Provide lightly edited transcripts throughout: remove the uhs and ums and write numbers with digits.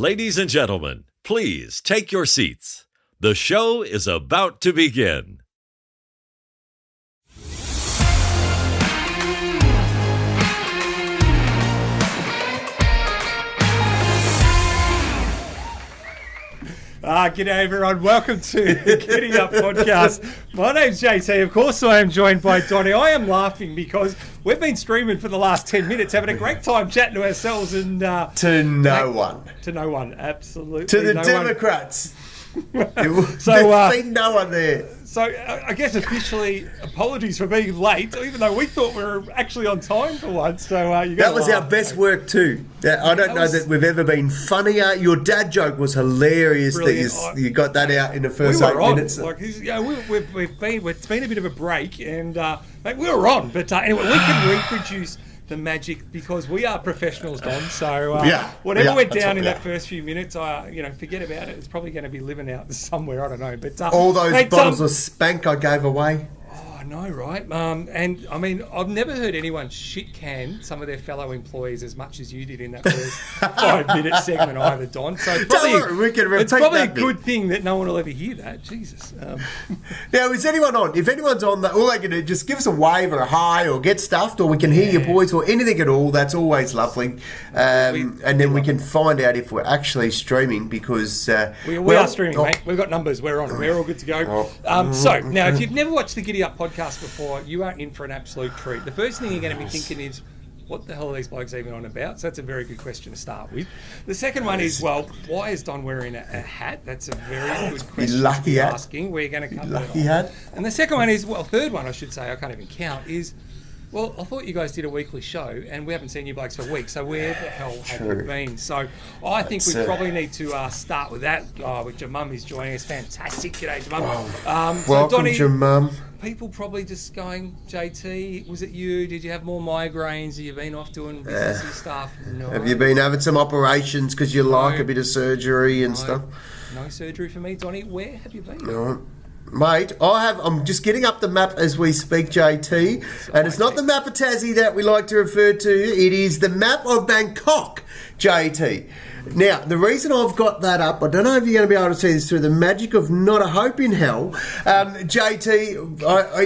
Ladies and gentlemen, please take your seats. The show is about to begin. G'day everyone, welcome to the GiddyUp Podcast. My name's JT, of course I am joined by Donnie. I am laughing because we've been streaming for the last 10 minutes, having a great time chatting to ourselves and... To no one, absolutely. To the no Democrats. There's been no one there. So I guess officially, apologies for being late, even though we thought we were actually on time for once. So that was our best work too. I don't know that we've ever been funnier. Your dad joke was hilarious. Brilliant. That you got that out in the first 8 minutes. It's been a bit of a break, and mate, we were on. But anyway, we can reproduce the magic because we are professionals, Don. So whatever went down in that first few minutes, forget about it. It's probably going to be living out somewhere. I don't know. But all those bottles of spank I gave away. Oh, I know, right? And I mean, I've never heard anyone shit can some of their fellow employees as much as you did in that first 5-minute segment either, Don. So it's probably a good thing that no one will ever hear that. Jesus. Now, is anyone on? If anyone's on, all they can do just give us a wave or a hi or get stuffed or we can hear your voice or anything at all. That's always lovely. And then we can find out if we're actually streaming because... we are streaming, mate. We've got numbers. We're on. We're all good to go. So, now, if you've never watched the GiddyUp podcast before, you are in for an absolute treat. The first thing you're going to be thinking is, what the hell are these blokes even on about? So that's a very good question to start with. The second one is, well, why is Don wearing a hat? That's a very good question to be asking. We're going to cover lucky that. Hat. And the second one is, third one I should say, I can't even count, is, well, I thought you guys did a weekly show and we haven't seen you blokes for weeks, so where the hell have you been? So I think we probably need to start with that. With your mum is joining us. Fantastic. G'day, Mum. Welcome, Donnie, your mum. People probably just going, JT, was it you? Did you have more migraines? Have you been off doing businessy stuff? No. Have you been having some operations because you like a bit of surgery and stuff? No surgery for me, Donnie. Where have you been? No. Mate, I'm just getting up the map as we speak, JT, and it's not the map of Tassie that we like to refer to. It is the map of Bangkok, JT. Now, the reason I've got that up, I don't know if you're going to be able to see this through the magic of not a hope in hell. JT,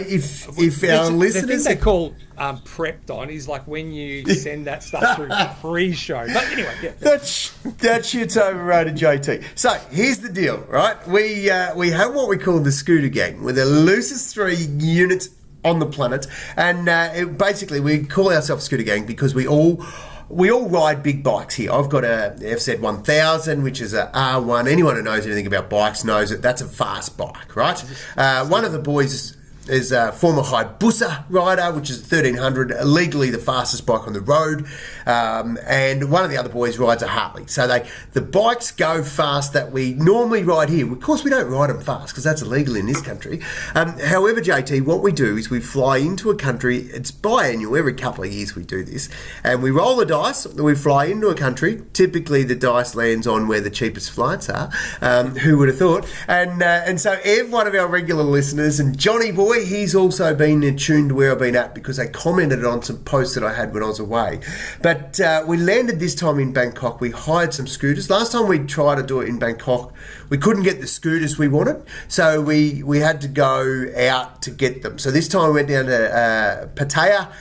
if our listeners... The thing they call prepped on is like when you send that stuff through pre-show. But anyway, yeah. That shit's overrated, JT. So, here's the deal, right? We have what we call the Scooter Gang. We're the loosest 3 units on the planet. And basically, we call ourselves Scooter Gang because we all ride big bikes here. I've got a FZ 1000, which is a R1. Anyone who knows anything about bikes knows that that's a fast bike, right? One of the boys is a former Hayabusa rider, which is 1300, legally the fastest bike on the road. And one of the other boys rides a Harley. So the bikes go fast that we normally ride here. Of course, we don't ride them fast because that's illegal in this country. However, JT, what we do is we fly into a country. It's biannual. Every couple of years we do this. And we roll the dice. We fly into a country. Typically, the dice lands on where the cheapest flights are. Who would have thought? And so every one of our regular listeners, and Johnny Boy, he's also been attuned to where I've been at because they commented on some posts that I had when I was away. But we landed this time in Bangkok. We hired some scooters. Last time we tried to do it in Bangkok, we couldn't get the scooters we wanted, so we had to go out to get them. So this time we went down to Pattaya.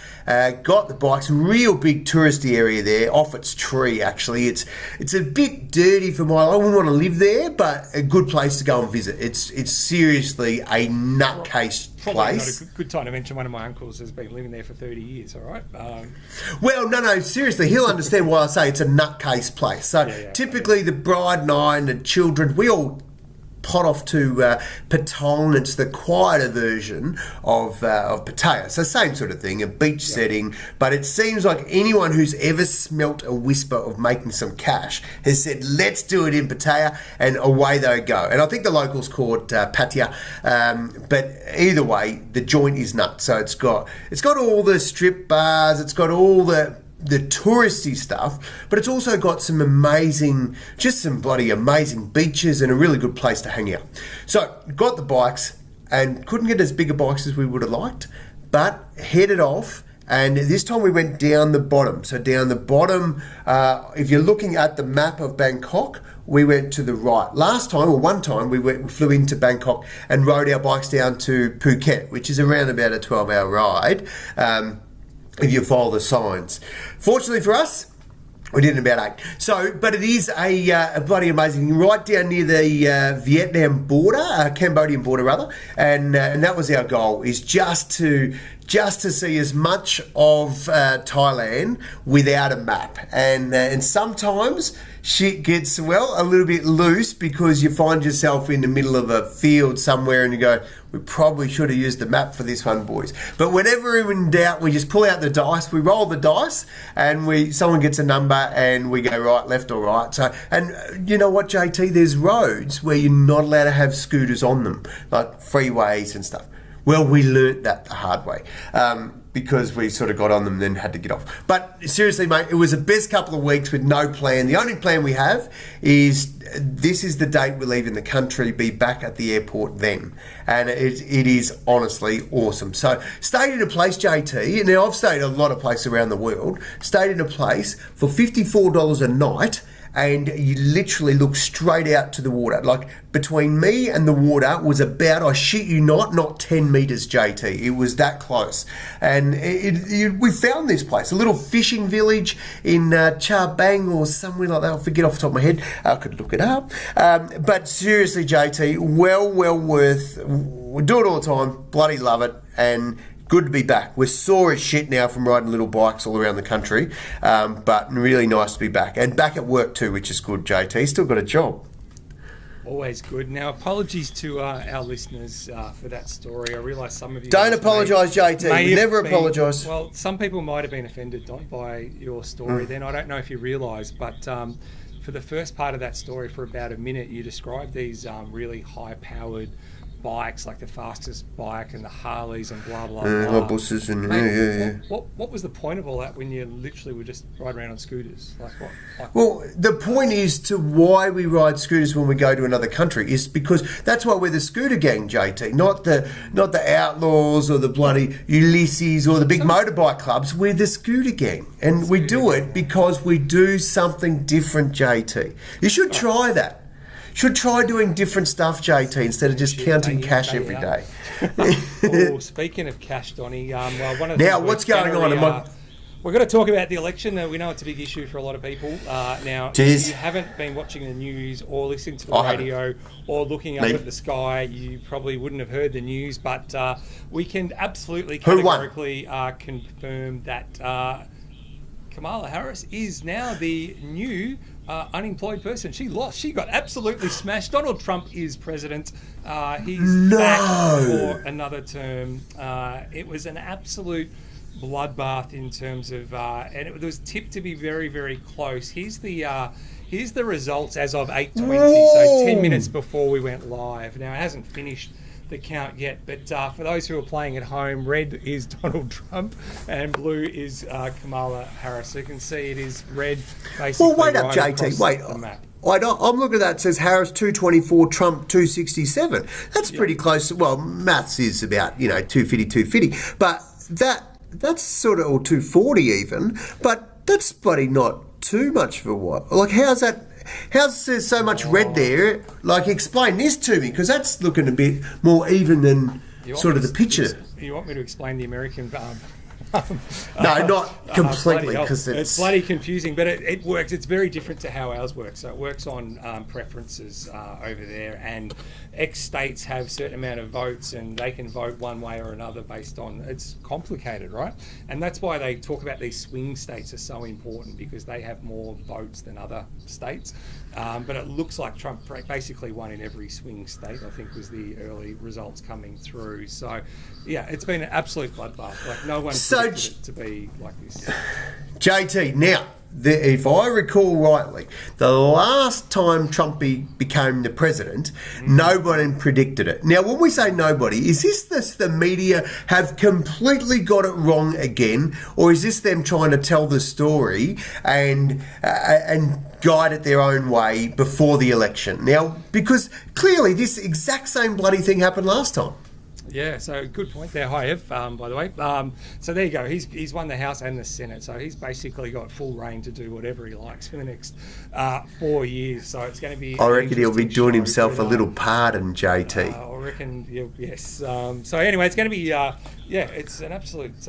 Got the bikes, real big touristy area there, off its tree actually. It's a bit dirty for I wouldn't want to live there, but a good place to go and visit. It's seriously a nutcase place. Not a good time to mention one of my uncles has been living there for 30 years, all right? Well, no, seriously, he'll understand why I say it's a nutcase place. So typically the bride and I and the children, we all pot off to Patong. It's the quieter version of Pattaya. So same sort of thing, a beach setting. But it seems like anyone who's ever smelt a whisper of making some cash has said, let's do it in Pattaya, and away they go. And I think the locals call it Pattaya. But either way, the joint is nuts. So it's got all the strip bars. It's got all the touristy stuff, but it's also got some bloody amazing beaches and a really good place to hang out. So got the bikes and couldn't get as big a bikes as we would have liked, but headed off And this time we went down the bottom. So down the bottom, if you're looking at the map of Bangkok, we went to the right. Last time, or one time, we flew into Bangkok and rode our bikes down to Phuket, which is around about a 12-hour ride, if you follow the signs. Fortunately for us, we did in about 8. So, but it is a bloody amazing, right down near the Vietnam border, Cambodian border rather, and that was our goal, is just to see as much of Thailand without a map. And sometimes shit gets, a little bit loose, because you find yourself in the middle of a field somewhere and you go, we probably should have used the map for this one, boys. But whenever we're in doubt, we just pull out the dice, we roll the dice, and someone gets a number and we go right, left or right. So, and you know what, JT, there's roads where you're not allowed to have scooters on them, like freeways and stuff. Well, we learnt that the hard way, because we sort of got on them and then had to get off. But seriously, mate, it was the best couple of weeks with no plan. The only plan we have is this is the date we're leaving the country, be back at the airport then. And it is honestly awesome. So stayed in a place, JT, and now I've stayed a lot of places around the world, stayed in a place for $54 a night, and you literally look straight out to the water. Like, between me and the water was about, I shit you not 10 metres, JT. It was that close. And we found this place, a little fishing village in Cha Bang or somewhere like that. I forget off the top of my head. I could look it up. But seriously, JT, well worth. We do it all the time. Bloody love it. And good to be back. We're sore as shit now from riding little bikes all around the country, but really nice to be back. And back at work too, which is good, JT. Still got a job. Always good. Now, apologies to our listeners for that story. I realise some of you... Don't apologise, JT. Never apologise. Well, some people might have been offended, Don, by your story then. I don't know if you realise, but for the first part of that story, for about a minute, you described these really high-powered bikes, like the fastest bike and the Harleys and blah blah blah. Buses and What was the point of all that when you literally were just riding around on scooters? Well, the point is to why we ride scooters when we go to another country is because that's why we're the scooter gang, JT. Not the Outlaws or the bloody Ulysses or the big motorbike clubs. We're the scooter gang, and we do it because we do something different, JT. You should try that. Should try doing different stuff, JT, instead of just counting cash every day. Oh, speaking of cash, Donny, one of the now what's going on? We're going to talk about the election. We know it's a big issue for a lot of people. Now, if you haven't been watching the news or listening to the radio or looking up at the sky, you probably wouldn't have heard the news. But we can absolutely categorically confirm that Kamala Harris is now the new unemployed person. She lost. She got absolutely smashed. Donald Trump is president. He's back for another term. It was an absolute bloodbath in terms of, and it was tipped to be very, very close. Here's the results as of 8:20, so 10 minutes before we went live. Now, it hasn't finished the count yet, but for those who are playing at home, red is Donald Trump and blue is Kamala Harris. So you can see it is red basically. Well, wait up, JT. Wait. I'm looking at that. It says Harris 224, Trump 267. That's pretty close. Well, maths is about 250, but that's sort of, or 240 even. But that's bloody not too much for what? Like, how's that? How's there so much red there? Like, explain this to me, because that's looking a bit more even than sort of the picture. You want me to explain the American... no, not completely, because it's bloody confusing, but it works. It's very different to how ours works. So it works on preferences over there, and X states have a certain amount of votes, and they can vote one way or another based on... It's complicated, right? And that's why they talk about these swing states are so important, because they have more votes than other states. But it looks like Trump basically won in every swing state, I think, was the early results coming through. So, yeah, it's been an absolute bloodbath. Like, no one predicted it to be like this. JT, now, if I recall rightly, the last time Trump became the president, nobody predicted it. Now, when we say nobody, is this the media have completely got it wrong again, or is this them trying to tell the story and guide it their own way before the election? Now, because clearly this exact same bloody thing happened last time. Yeah, so good point there. Hi, Ev, by the way. So there you go. He's won the House and the Senate, so he's basically got full reign to do whatever he likes for the next 4 years. So it's going to be... I reckon he'll be doing himself a little pardon, JT. I reckon, yes. So anyway, it's going to be... it's an absolute...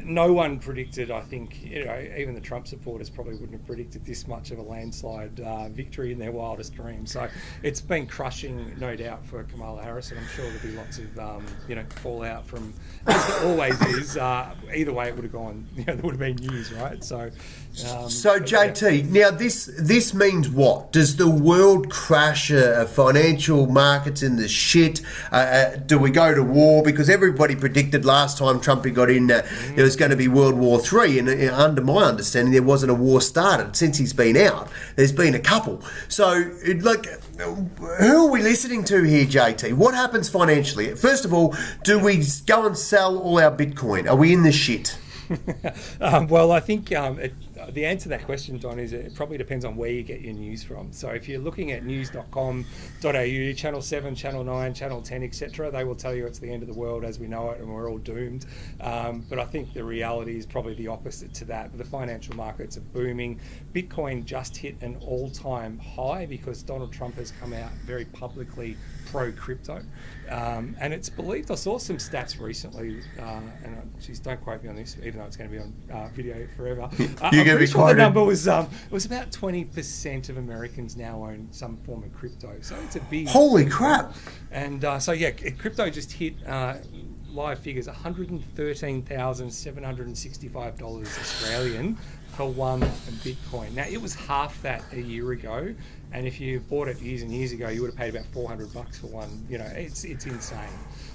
no one predicted, I think, even the Trump supporters probably wouldn't have predicted this much of a landslide victory in their wildest dreams. So it's been crushing, no doubt, for Kamala Harris, and I'm sure there'll be lots of, fallout from, as there always is. Either way, it would have gone, there would have been news, right? So JT, now this means what? Does the world crash? Financial markets in the shit? Do we go to war? Because everybody predicted last time Trump got in there was going to be World War III, and under my understanding, there wasn't a war started since he's been out. There's been a couple. So, who are we listening to here, JT? What happens financially? First of all, do we go and sell all our Bitcoin? Are we in the shit? Well, I think the answer to that question, Don, is it probably depends on where you get your news from. So if you're looking at news.com.au, Channel 7, Channel 9, Channel 10, etc., they will tell you it's the end of the world as we know it and we're all doomed. But I think the reality is probably the opposite to that. The financial markets are booming. Bitcoin just hit an all-time high because Donald Trump has come out very publicly pro-crypto. And it's believed, I saw some stats recently, and don't quote me on this, even though it's going to be on video forever. You're going to be quoted. The number was it was about 20% of Americans now own some form of crypto. So it's a big... Holy crap. And crypto just hit... live figures, $113,765 Australian for one Bitcoin. Now, it was half that a year ago, and if you bought it years and years ago, you would have paid about $400 for one. It's insane.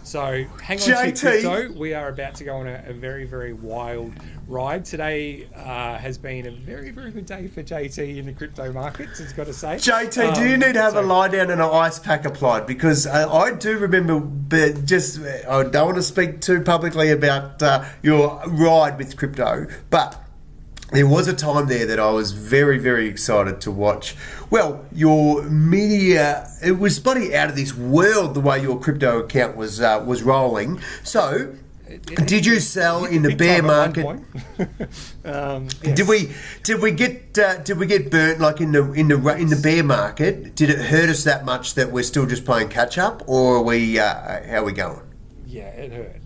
So hang on to crypto. We are about to go on a very, very wild ride. Today has been a very, very good day for JT in the crypto markets, it's got to say. JT, do you need to have a lie down and an ice pack applied? Because I do remember, but I don't want to speak too publicly about your ride with crypto, but there was a time there that I was very, very excited to watch. Well, your media, it was bloody out of this world the way your crypto account was rolling. So, did you sell in the bear market? Yes. Did we get burnt like in the bear market? Did it hurt us that much that we're still just playing catch up, or are we how are we going? Yeah, it hurt.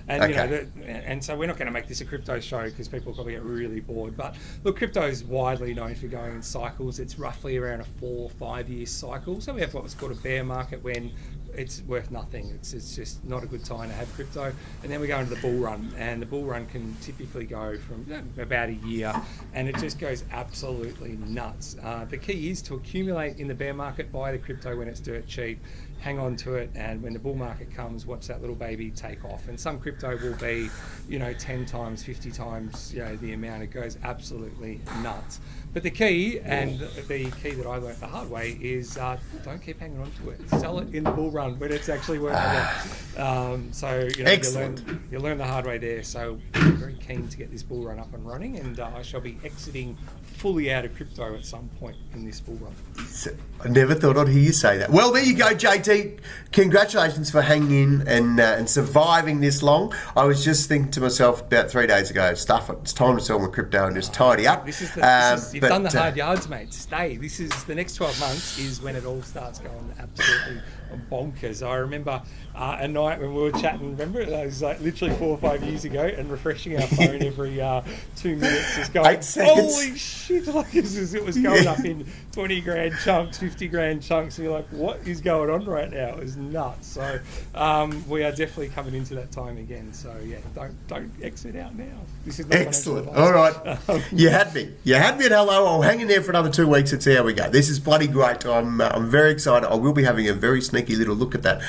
Okay. And so we're not going to make this a crypto show because people probably get really bored. But look, crypto is widely known for going in cycles. It's roughly around a 4 or 5 year cycle. So we have what's called a bear market when it's worth nothing. It's just not a good time to have crypto. And then we go into the bull run, and the bull run can typically go from about a year, and it just goes absolutely nuts. The key is to accumulate in the bear market, buy the crypto when it's dirt cheap, hang on to it, and when the bull market comes, watch that little baby take off. And some crypto will be, 10 times, 50 times, the amount. It goes absolutely nuts. But the key, and the key that I learned the hard way, is don't keep hanging on to it. Sell it in the bull run when it's actually worth a lot. You learn the hard way there. So I'm very keen to get this bull run up and running, and I shall be exiting fully out of crypto at some point in this bull run. I never thought I'd hear you say that. Well, there you go, JT. Congratulations for hanging in and surviving this long. I was just thinking to myself about 3 days ago, stuff it. It's time to sell my crypto and just tidy up. You've done the hard yards, mate. Stay. This is the next 12 months is when it all starts going absolutely bonkers. I remember a night when we were chatting, remember? It was like literally 4 or 5 years ago, and refreshing our phone every 2 minutes, just going, 8 seconds. Holy shit, like it was going up in 20 grand chunks, 50 grand chunks, and you're like, what is going on right now? It was nuts. So we are definitely coming into that time again. So yeah, don't exit out now. This is excellent. All right. You had me at hello. I'll hang in there for another 2 weeks and see how we go. This is bloody great. I'm very excited. I will be having a very sneaky little look at that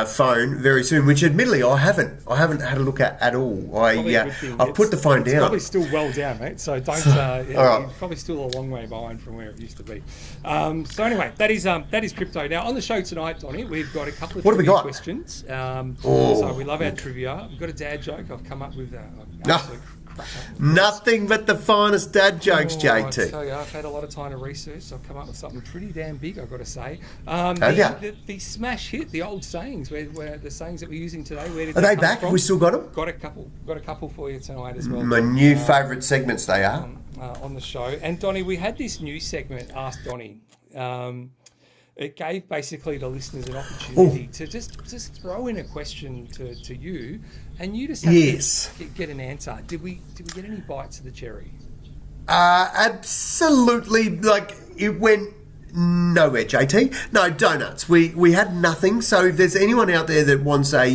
phone very soon, which admittedly I haven't had a look at all. I've put the phone down. It's probably still well down, mate. So don't. All right. You're probably still a long way behind from where it used to be. So anyway, that is crypto. Now on the show tonight, Donnie, we've got a couple of trivia questions. So we love our trivia. We've got a dad joke I've come up with. Absolute Nothing but the finest dad jokes, I JT. tell you, I've had a lot of time to research, so I've come up with something pretty damn big, I've got to say. Have ya? The smash hit, the old sayings, where the sayings that we're using today, where did Are they come back? from? Have we still got them? Got a couple for you tonight as well. My new favourite segments they are. On the show. And Donnie, we had this new segment, Ask Donnie. It gave basically the listeners an opportunity to just throw in a question to you, and you just have to get an answer. Did we get any bites of the cherry? Absolutely. Like, it went nowhere, JT. No donuts. We had nothing. So if there's anyone out there that wants a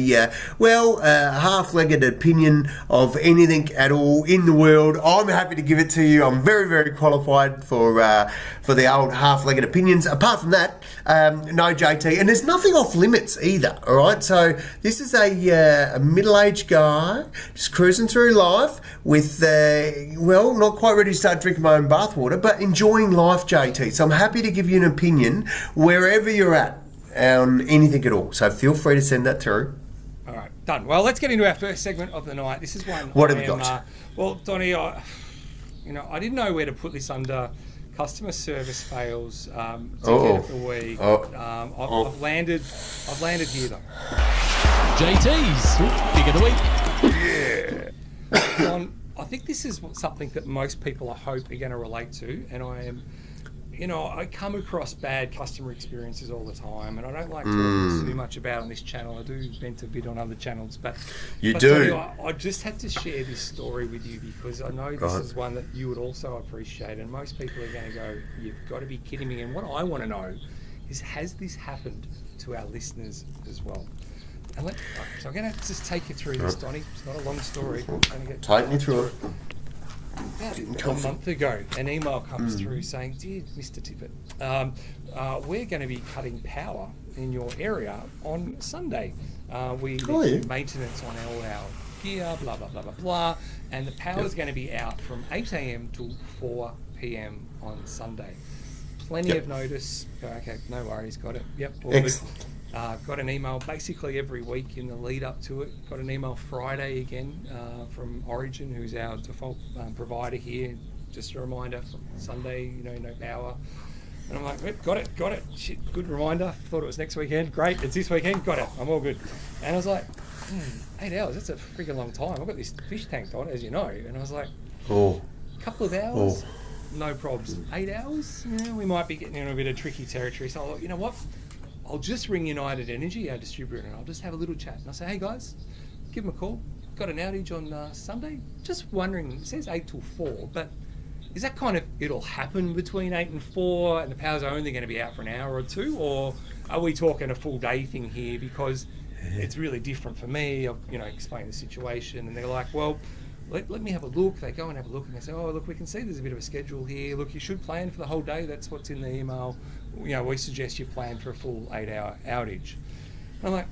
half-legged opinion of anything at all in the world, I'm happy to give it to you. I'm very, very qualified for the old half-legged opinions. Apart from that, no, JT. And there's nothing off limits either. All right. So this is a middle-aged guy just cruising through life with not quite ready to start drinking my own bathwater, but enjoying life, JT. So I'm happy to give you an opinion wherever you're at on anything at all. So feel free to send that through. All right, done. Well, let's get into our first segment of the night. This is one. What have we got? Well, Donnie, I didn't know where to put this under. Customer service fails. Ticket of the week. I've landed here though. JT's pick of the week. Don, I think this is something that most people, I hope, are going to relate to, and I come across bad customer experiences all the time, and I don't like talking too much about on this channel. I do vent a bit on other channels, but I just had to share this story with you because I know this is one that you would also appreciate, and most people are going to go, "You've got to be kidding me!" And what I want to know is, has this happened to our listeners as well? And so I'm going to just take you through this, Donnie. It's not a long story. Take me through it. About a month ago, an email comes through saying, "Dear Mr. Tippett, we're going to be cutting power in your area on Sunday. We need maintenance on all our gear, blah, blah, blah, blah, blah, and the power is going to be out from 8 a.m. till 4 p.m. on Sunday. Plenty of notice." Okay, no worries, got it. Yep, all good. Got an email basically every week in the lead up to it. Got an email Friday again from Origin, who's our default provider here. Just a reminder, Sunday, no power. And I'm like, yep, got it. Shit, good reminder. Thought it was next weekend. Great, it's this weekend. Got it. I'm all good. And I was like, 8 hours, that's a freaking long time. I've got this fish tank on, as you know. And I was like, a couple of hours, no probs. 8 hours, we might be getting into a bit of tricky territory. So I thought, you know what? I'll just ring United Energy, our distributor, and I'll just have a little chat. And I'll say, hey guys, give them a call. Got an outage on Sunday. Just wondering, it says 8 till 4, but is that kind of, it'll happen between 8 and 4 and the power's only going to be out for an hour or two? Or are we talking a full day thing here? Because it's really different for me. I've, explained the situation, and they're like, well, let me have a look. They go and have a look, and they say, oh, look, we can see there's a bit of a schedule here. Look, you should plan for the whole day. That's what's in the email. We suggest you plan for a full 8-hour outage. And I'm like,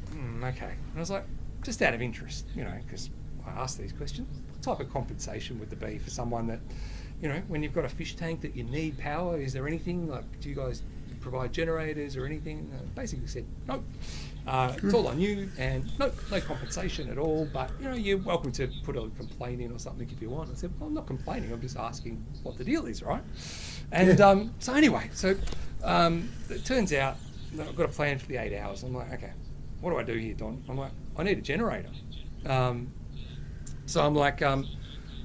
okay. And I was like, just out of interest, because I asked these questions, what type of compensation would there be for someone that, when you've got a fish tank that you need power, is there anything, like, do you guys provide generators or anything? Basically said, nope. It's all on you, and no compensation at all, but you're welcome to put a complaint in or something if you want. I said, well, I'm not complaining, I'm just asking what the deal is, right? And so anyway, it turns out that I've got a plan for the 8 hours. I'm like, okay, what do I do here, Don? I'm like, I need a generator. So I'm like,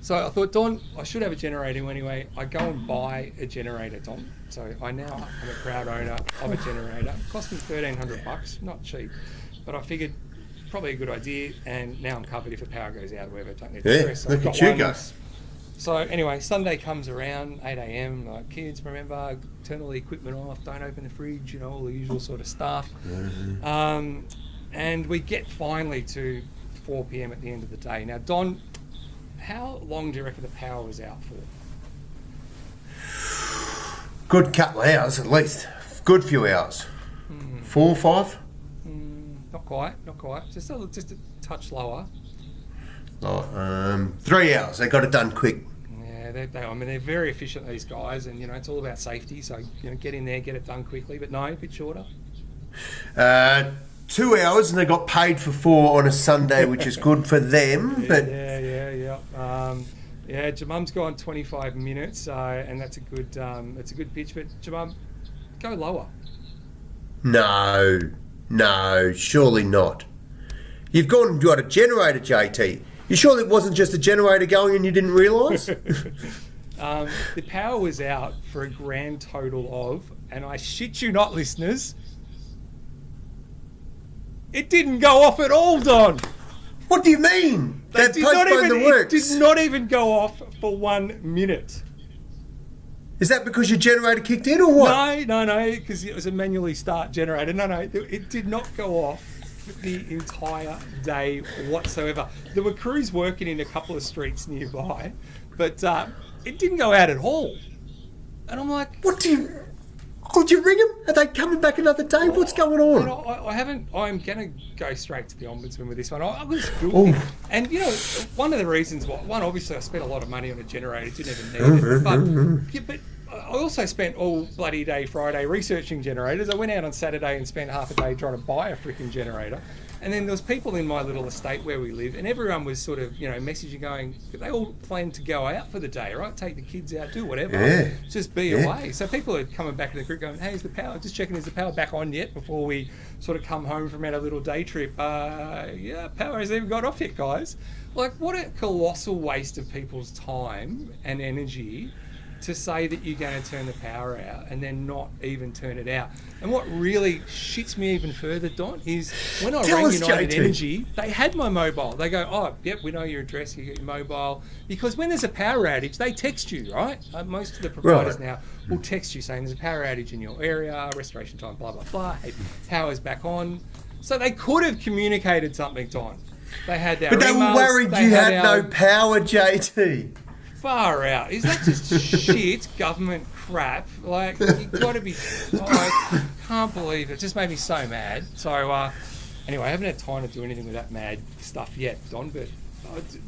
so I thought, Don, I should have a generator anyway. I go and buy a generator, Don. So I now am a proud owner of a generator. It cost me $1,300, not cheap, but I figured probably a good idea. And now I'm covered if the power goes out or whatever. Don't need to stress. Look at you go. So anyway, Sunday comes around, 8 a.m. Like, kids, remember, turn all the equipment off, don't open the fridge, all the usual sort of stuff. And we get finally to 4 p.m. at the end of the day. Now, Don, how long do you reckon the power was out for? Good couple of hours at least. Good few hours. 4 or 5? Not quite. Just a touch lower. 3 hours. They got it done quick. Yeah, they're very efficient, these guys, and it's all about safety. So get in there, get it done quickly. But no, a bit shorter. 2 hours, and they got paid for 4 on a Sunday, which is good for them. But Yeah. Yeah, Jamum's gone 25 minutes, and that's a good pitch. But Jamum, go lower. No, surely not. You've got a generator, JT. You sure it wasn't just a generator going and you didn't realise? The power was out for a grand total of, and I shit you not, listeners, it didn't go off at all, Don. What do you mean? They did postponed the works. It did not even go off for 1 minute. Is that because your generator kicked in or what? No, because it was a manually start generator. No, it did not go off the entire day whatsoever. There were crews working in a couple of streets nearby, but it didn't go out at all. And I'm like, Did you ring them? Are they coming back another day? What's going on? I haven't. I'm going to go straight to the ombudsman with this one. I was filthy. And, one of the reasons why, obviously I spent a lot of money on a generator, didn't even need it. But I also spent all bloody day Friday researching generators. I went out on Saturday and spent half a day trying to buy a freaking generator. And then there was people in my little estate where we live, and everyone was sort of, messaging going, they all planned to go out for the day, right? Take the kids out, do whatever, just be away. So people are coming back to the group going, hey, is the power, just checking, is the power back on yet before we sort of come home from our little day trip? Yeah, power hasn't even got off yet, guys. Like, what a colossal waste of people's time and energy to say that you're going to turn the power out and then not even turn it out. And what really shits me even further, Don, is when I rang United Energy, they had my mobile. They go, oh, yep, we know your address, you get your mobile. Because when there's a power outage, they text you, right? Most of the providers now will text you saying there's a power outage in your area, restoration time, blah, blah, blah, hey, power's back on. So they could have communicated something, Don. They had their But they emails, were worried you had no power, JT. Far out. Is that just shit government crap? Like, you've got to be... I can't believe it. It just made me so mad. So, anyway, I haven't had time to do anything with that mad stuff yet, Don, but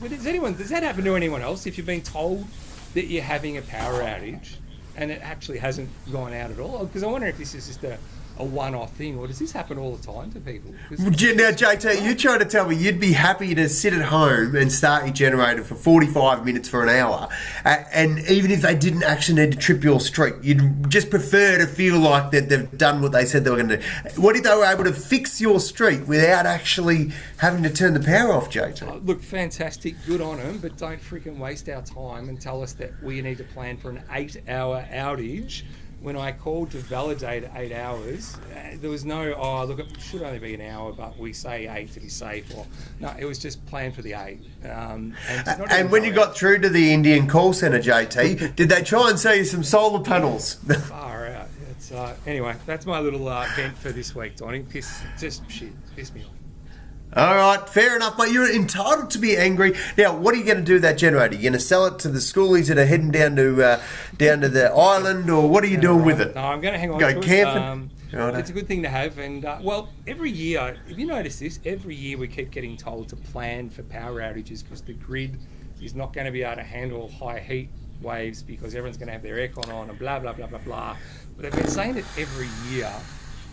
does that happen to anyone else? If you've been told that you're having a power outage and it actually hasn't gone out at all? Because I wonder if this is just a one-off thing, or does this happen all the time to people? Now, JT, you're trying to tell me you'd be happy to sit at home and start your generator for 45 minutes for an hour, and even if they didn't actually need to trip your street, you'd just prefer to feel like that they've done what they said they were going to do. What if they were able to fix your street without actually having to turn the power off, JT? Look, fantastic, good on them, but don't freaking waste our time and tell us that we need to plan for an 8-hour outage. When I called to validate 8 hours, there was no, look, it should only be an hour, but we say 8 to be safe. Or no, it was just planned for the 8. And when you got through to the Indian call centre, JT, did they try and sell you some solar panels? Far out. It's, anyway, that's my little vent for this week, Donnie. Piss me off. All right, fair enough, mate. You're entitled to be angry. Now, what are you going to do with that generator? You're going to sell it to the schoolies that are heading down to the island, or what are you doing with it? No, I'm going to hang on to it. Camping? It's a good thing to have. And, every year, if you notice this, every year we keep getting told to plan for power outages because the grid is not going to be able to handle high heat waves because everyone's going to have their aircon on and blah, blah, blah, blah, blah. But they've been saying it every year.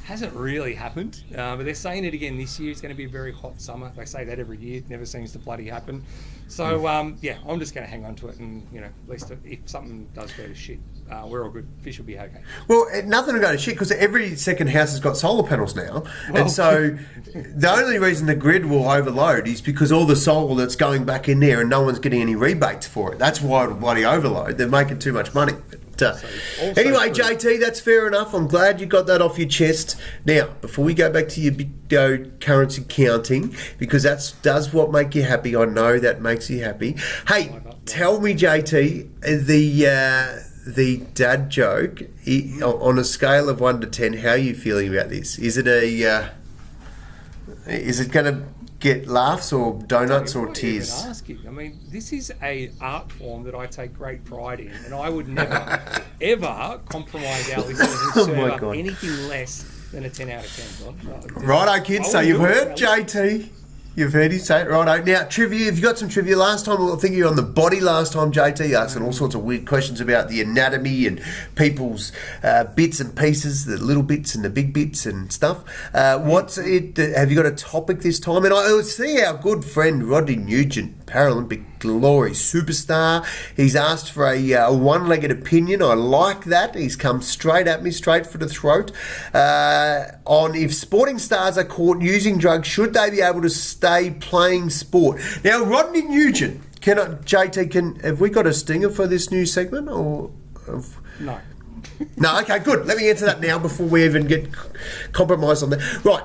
Hasn't really happened, but they're saying it again this year. It's going to be a very hot summer. They say that every year. It never seems to bloody happen. So, I'm just going to hang on to it, and, at least if something does go to shit, we're all good. Fish will be okay. Well, nothing will go to shit because every second house has got solar panels now. And so the only reason the grid will overload is because all the solar that's going back in there and no one's getting any rebates for it. That's why it'll bloody overload. They're making too much money. Anyway, JT, that's fair enough. I'm glad you got that off your chest. Now, before we go back to your big currency counting, because that does what make you happy. I know that makes you happy. Hey, tell me, JT, the dad joke, on a scale of 1 to 10, how are you feeling about this? Is it going to get laughs or donuts or tears? Even asking. I mean, this is a art form that I take great pride in, and I would never, ever compromise our listeners and serve up anything less than a 10 out of 10. Righto, kids. So you've heard JT. You've heard him say it, righto. Now, trivia, have you got some trivia? Last time, I think you were on the body last time, JT, asking all sorts of weird questions about the anatomy and people's bits and pieces, the little bits and the big bits and stuff. What's it? Have you got a topic this time? And I see our good friend Rodney Nugent, Paralympic glory superstar. He's asked for a one-legged opinion. I like that. He's come straight at me, straight for the throat, on if sporting stars are caught using drugs, should they be able to stay playing sport? Now, Rodney Nugent, have we got a stinger for this new segment? Or No. No, okay, good. Let me answer that now before we even get compromised on that. Right.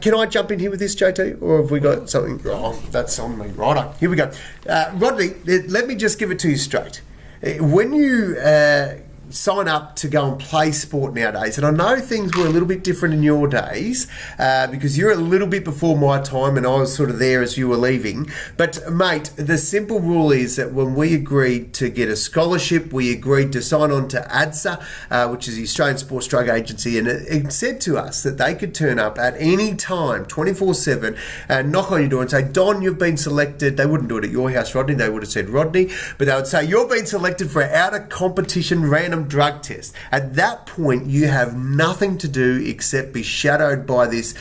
Can I jump in here with this, JT? Or have we got something? Oh, that's on me. Righto. Here we go. Rodney, let me just give it to you straight. When you sign up to go and play sport nowadays, and I know things were a little bit different in your days because you're a little bit before my time and I was sort of there as you were leaving, but mate, the simple rule is that when we agreed to get a scholarship, we agreed to sign on to ADSA, which is the Australian Sports Drug Agency, and it said to us that they could turn up at any time 24/7 and knock on your door and say, Don, you've been selected. They wouldn't do it at your house, Rodney, they would have said Rodney, but they would say you've been selected for an out of competition random drug test. At that point, you have nothing to do except be shadowed by this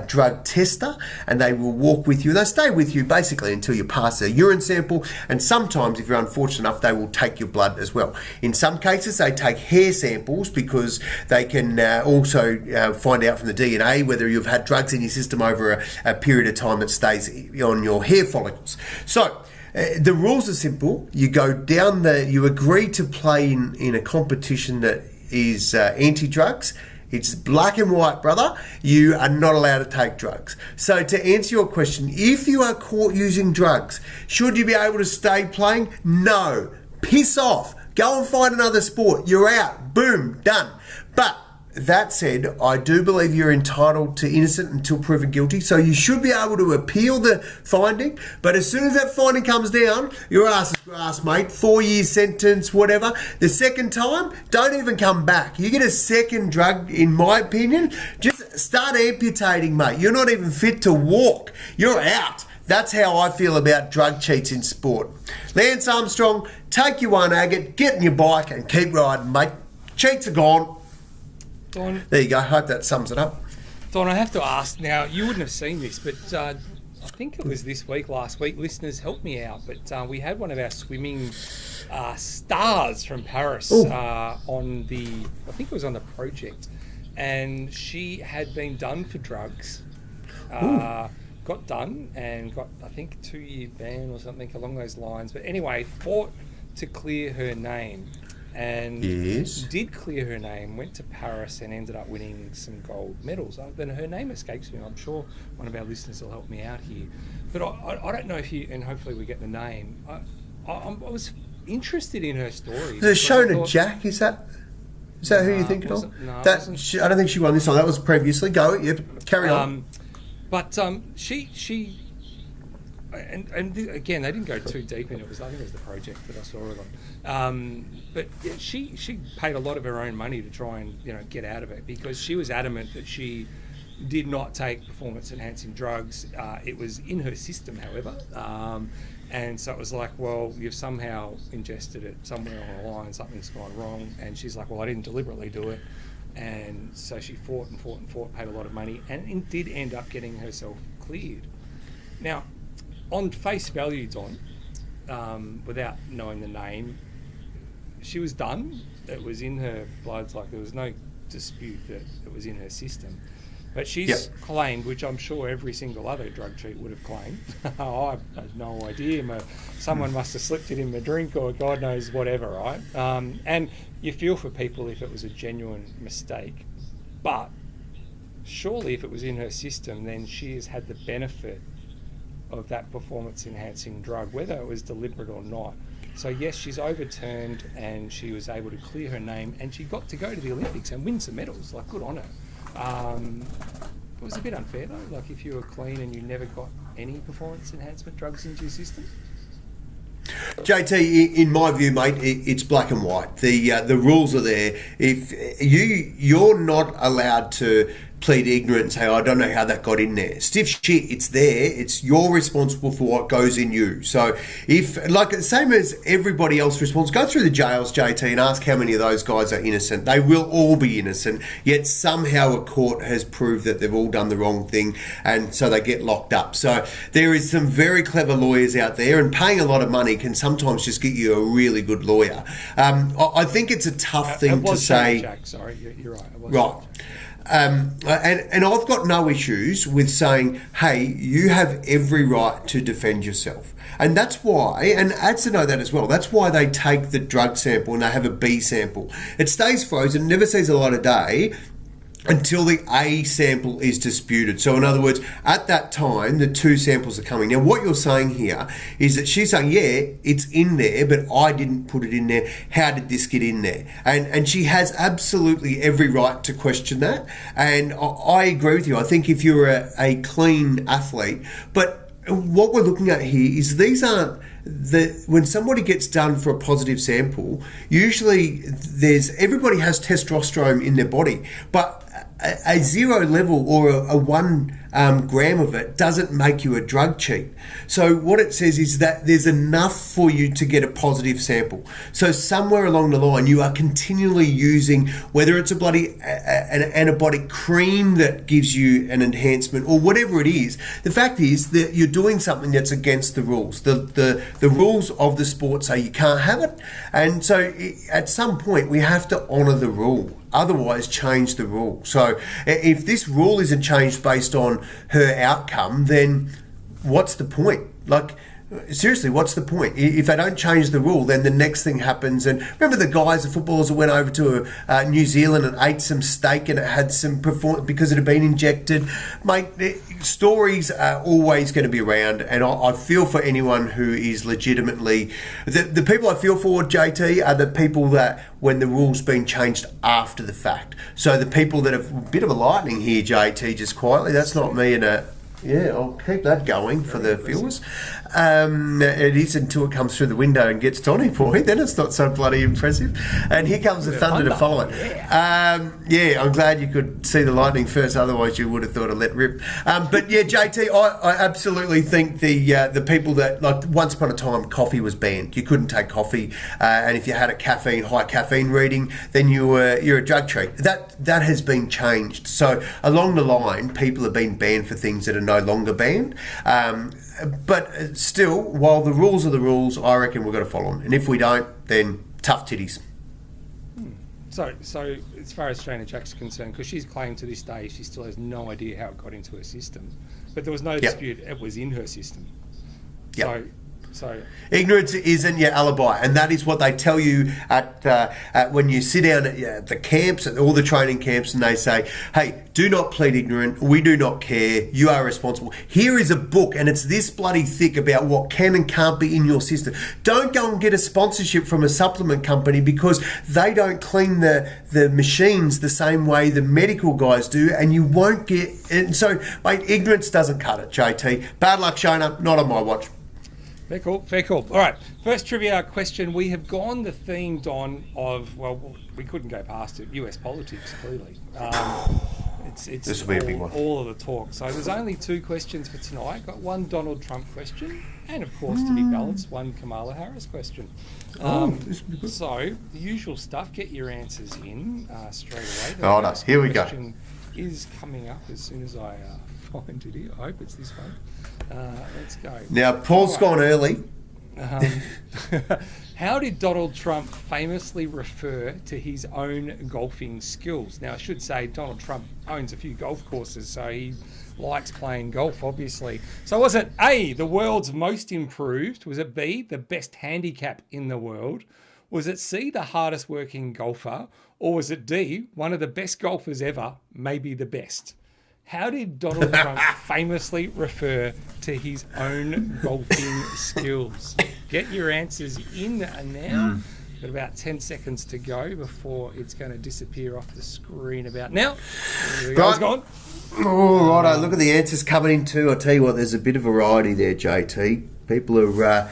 drug tester, and they will walk with you. They stay with you basically until you pass a urine sample, and sometimes, if you're unfortunate enough, they will take your blood as well. In some cases, they take hair samples because they can also find out from the DNA whether you've had drugs in your system over a period of time that stays on your hair follicles. So, the rules are simple. You go down you agree to play in a competition that is anti-drugs. It's black and white, brother. You are not allowed to take drugs. So to answer your question, if you are caught using drugs, should you be able to stay playing? No. Piss off. Go and find another sport. You're out. Boom. Done. But that said, I do believe you're entitled to innocent until proven guilty, so you should be able to appeal the finding, but as soon as that finding comes down, your ass is grass, mate. 4-year sentence, whatever. The second time, don't even come back. You get a second drug, in my opinion, just start amputating, mate. You're not even fit to walk. You're out. That's how I feel about drug cheats in sport. Lance Armstrong, take your one agate, get in your bike and keep riding, mate. Cheats are gone. Don, there you go. I hope that sums it up. Don, I have to ask now, you wouldn't have seen this, but I think it was last week, listeners, help me out, but we had one of our swimming stars from Paris on I think it was on the project, and she had been done for drugs, got done and got, I think, a 2-year ban or something along those lines, but anyway, fought to clear her name. And did clear her name, went to Paris and ended up winning some gold medals. Then her name escapes me. I'm sure one of our listeners will help me out here. But I don't know if you, and hopefully we get the name. I was interested in her story. The Shona Jack, is that who you're thinking of? No, I don't think she won this one. That was previously. Go, yep, carry on. But she and again, they didn't go too deep in it. I think it was the project that I saw it on. But yeah, she paid a lot of her own money to try and get out of it, because she was adamant that she did not take performance enhancing drugs. It was in her system, however, and so it was like, well, you've somehow ingested it somewhere along the line. Something's gone wrong, and she's like, well, I didn't deliberately do it. And so she fought, paid a lot of money, and did end up getting herself cleared. Now, on face value, Don, without knowing the name, she was done. It was in her blood. Like, there was no dispute that it was in her system. But she's claimed, which I'm sure every single other drug cheat would have claimed, I have no idea. Someone must have slipped it in my drink, or God knows whatever, right? And you feel for people if it was a genuine mistake. But surely if it was in her system, then she has had the benefit of that performance-enhancing drug, whether it was deliberate or not. So yes, she's overturned, and she was able to clear her name, and she got to go to the Olympics and win some medals. Like, good on her. It was a bit unfair though. Like, if you were clean and you never got any performance enhancement drugs into your system. JT, in my view, mate, it's black and white. The rules are there. If you're not allowed to plead ignorant and say, I don't know how that got in there. Stiff shit, it's there. It's you're responsible for what goes in you. So if, like, same as everybody else responds, go through the jails, JT, and ask how many of those guys are innocent. They will all be innocent, yet somehow a court has proved that they've all done the wrong thing, and so they get locked up. So there is some very clever lawyers out there, and paying a lot of money can sometimes just get you a really good lawyer. I think it's a tough thing to say. Jack, sorry, you're right. It was Right. And I've got no issues with saying, hey, you have every right to defend yourself. And that's why, and ads to know that as well, that's why they take the drug sample and they have a B sample. It stays frozen, never sees a light of day until the A sample is disputed. So in other words, at that time, the two samples are coming. Now, what you're saying here is that she's saying, yeah, it's in there, but I didn't put it in there. How did this get in there? And she has absolutely every right to question that. And I agree with you. I think if you're a clean athlete, but what we're looking at here is these aren't when somebody gets done for a positive sample, usually everybody has testosterone in their body, but a zero level or a 1 gram of it doesn't make you a drug cheat. So what it says is that there's enough for you to get a positive sample. So somewhere along the line, you are continually using, whether it's an antibiotic cream that gives you an enhancement or whatever it is. The fact is that you're doing something that's against the rules. The rules of the sport say you can't have it. And so at some point, we have to honour the rule. Otherwise, change the rule. So if this rule isn't changed based on her outcome, then what's the point? Like, seriously, what's the point? If they don't change the rule, then the next thing happens. And remember the footballers that went over to New Zealand and ate some steak and it had some performance because it had been injected. Mate, stories are always going to be around, and I feel for anyone who is legitimately... The people I feel for, JT, are the people that when the rule's been changed after the fact. So the people that have... A bit of a lightning here, JT, just quietly. That's not me in a... Yeah, I'll keep that going for the viewers. It is until it comes through the window and gets Donny Boy, then it's not so bloody impressive. And here comes the thunder to follow it. Yeah, I'm glad you could see the lightning first, otherwise you would have thought of let rip. But yeah, JT, I absolutely think the people that, like, once upon a time, coffee was banned. You couldn't take coffee, and if you had a high caffeine reading, then you're a drug cheat. That has been changed. So along the line, people have been banned for things that are no longer banned. But still, while the rules are the rules, I reckon we've got to follow them. And if we don't, then tough titties. So as far as Shana Jack's concerned, because she's claimed to this day she still has no idea how it got into her system, but there was no dispute it was in her system. Yep. So ignorance isn't your alibi, and that is what they tell you at when you sit down at the camps, at all the training camps, and they say, hey, do not plead ignorant, we do not care, you are responsible. Here is a book, and it's this bloody thick about what can and can't be in your system. Don't go and get a sponsorship from a supplement company because they don't clean the machines the same way the medical guys do, and you won't get... And so, mate, ignorance doesn't cut it, JT. Bad luck, Shona, not on my watch. Fair call. All right, first trivia question. We have gone the theme, Don, of, well, we couldn't go past it, US politics, clearly. It's this will be a big one. All of the talk. So there's only 2 questions for tonight. Got one Donald Trump question, and of course, to be balanced, one Kamala Harris question. This will be good. So the usual stuff. Get your answers in straight away. Oh, no, here we go. Question is coming up as soon as I find it here. I hope it's this one. Let's go. Now, Paul's gone early. How did Donald Trump famously refer to his own golfing skills? Now, I should say Donald Trump owns a few golf courses, so he likes playing golf, obviously. So was it A, the world's most improved? Was it B, the best handicap in the world? Was it C, the hardest working golfer? Or was it D, one of the best golfers ever, maybe the best? How did Donald Trump famously refer to his own golfing skills? Get your answers in now. Got about 10 seconds to go before it's going to disappear off the screen about now. There we go. It's gone. Oh, righto. Look at the answers coming in too. I tell you what, there's a bit of variety there, JT. People are...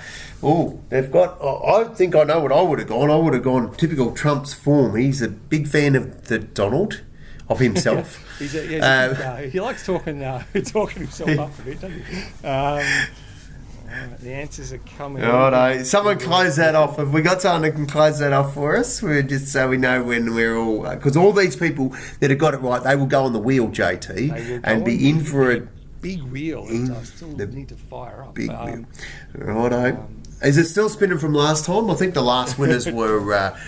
they've got... I think I know what I would have gone. I would have gone typical Trump's form. He's a big fan of the Donald. of himself. He likes talking himself up a bit, doesn't he? The answers are coming. Oh no! Someone close that off. Have we got someone that can close that off for us? We're just so we know when we're all, because all these people that have got it right, they will go on the wheel, JT, and be in for a big wheel. I still need to fire up. Big wheel. Righto. Is it still spinning from last time? I think the last winners were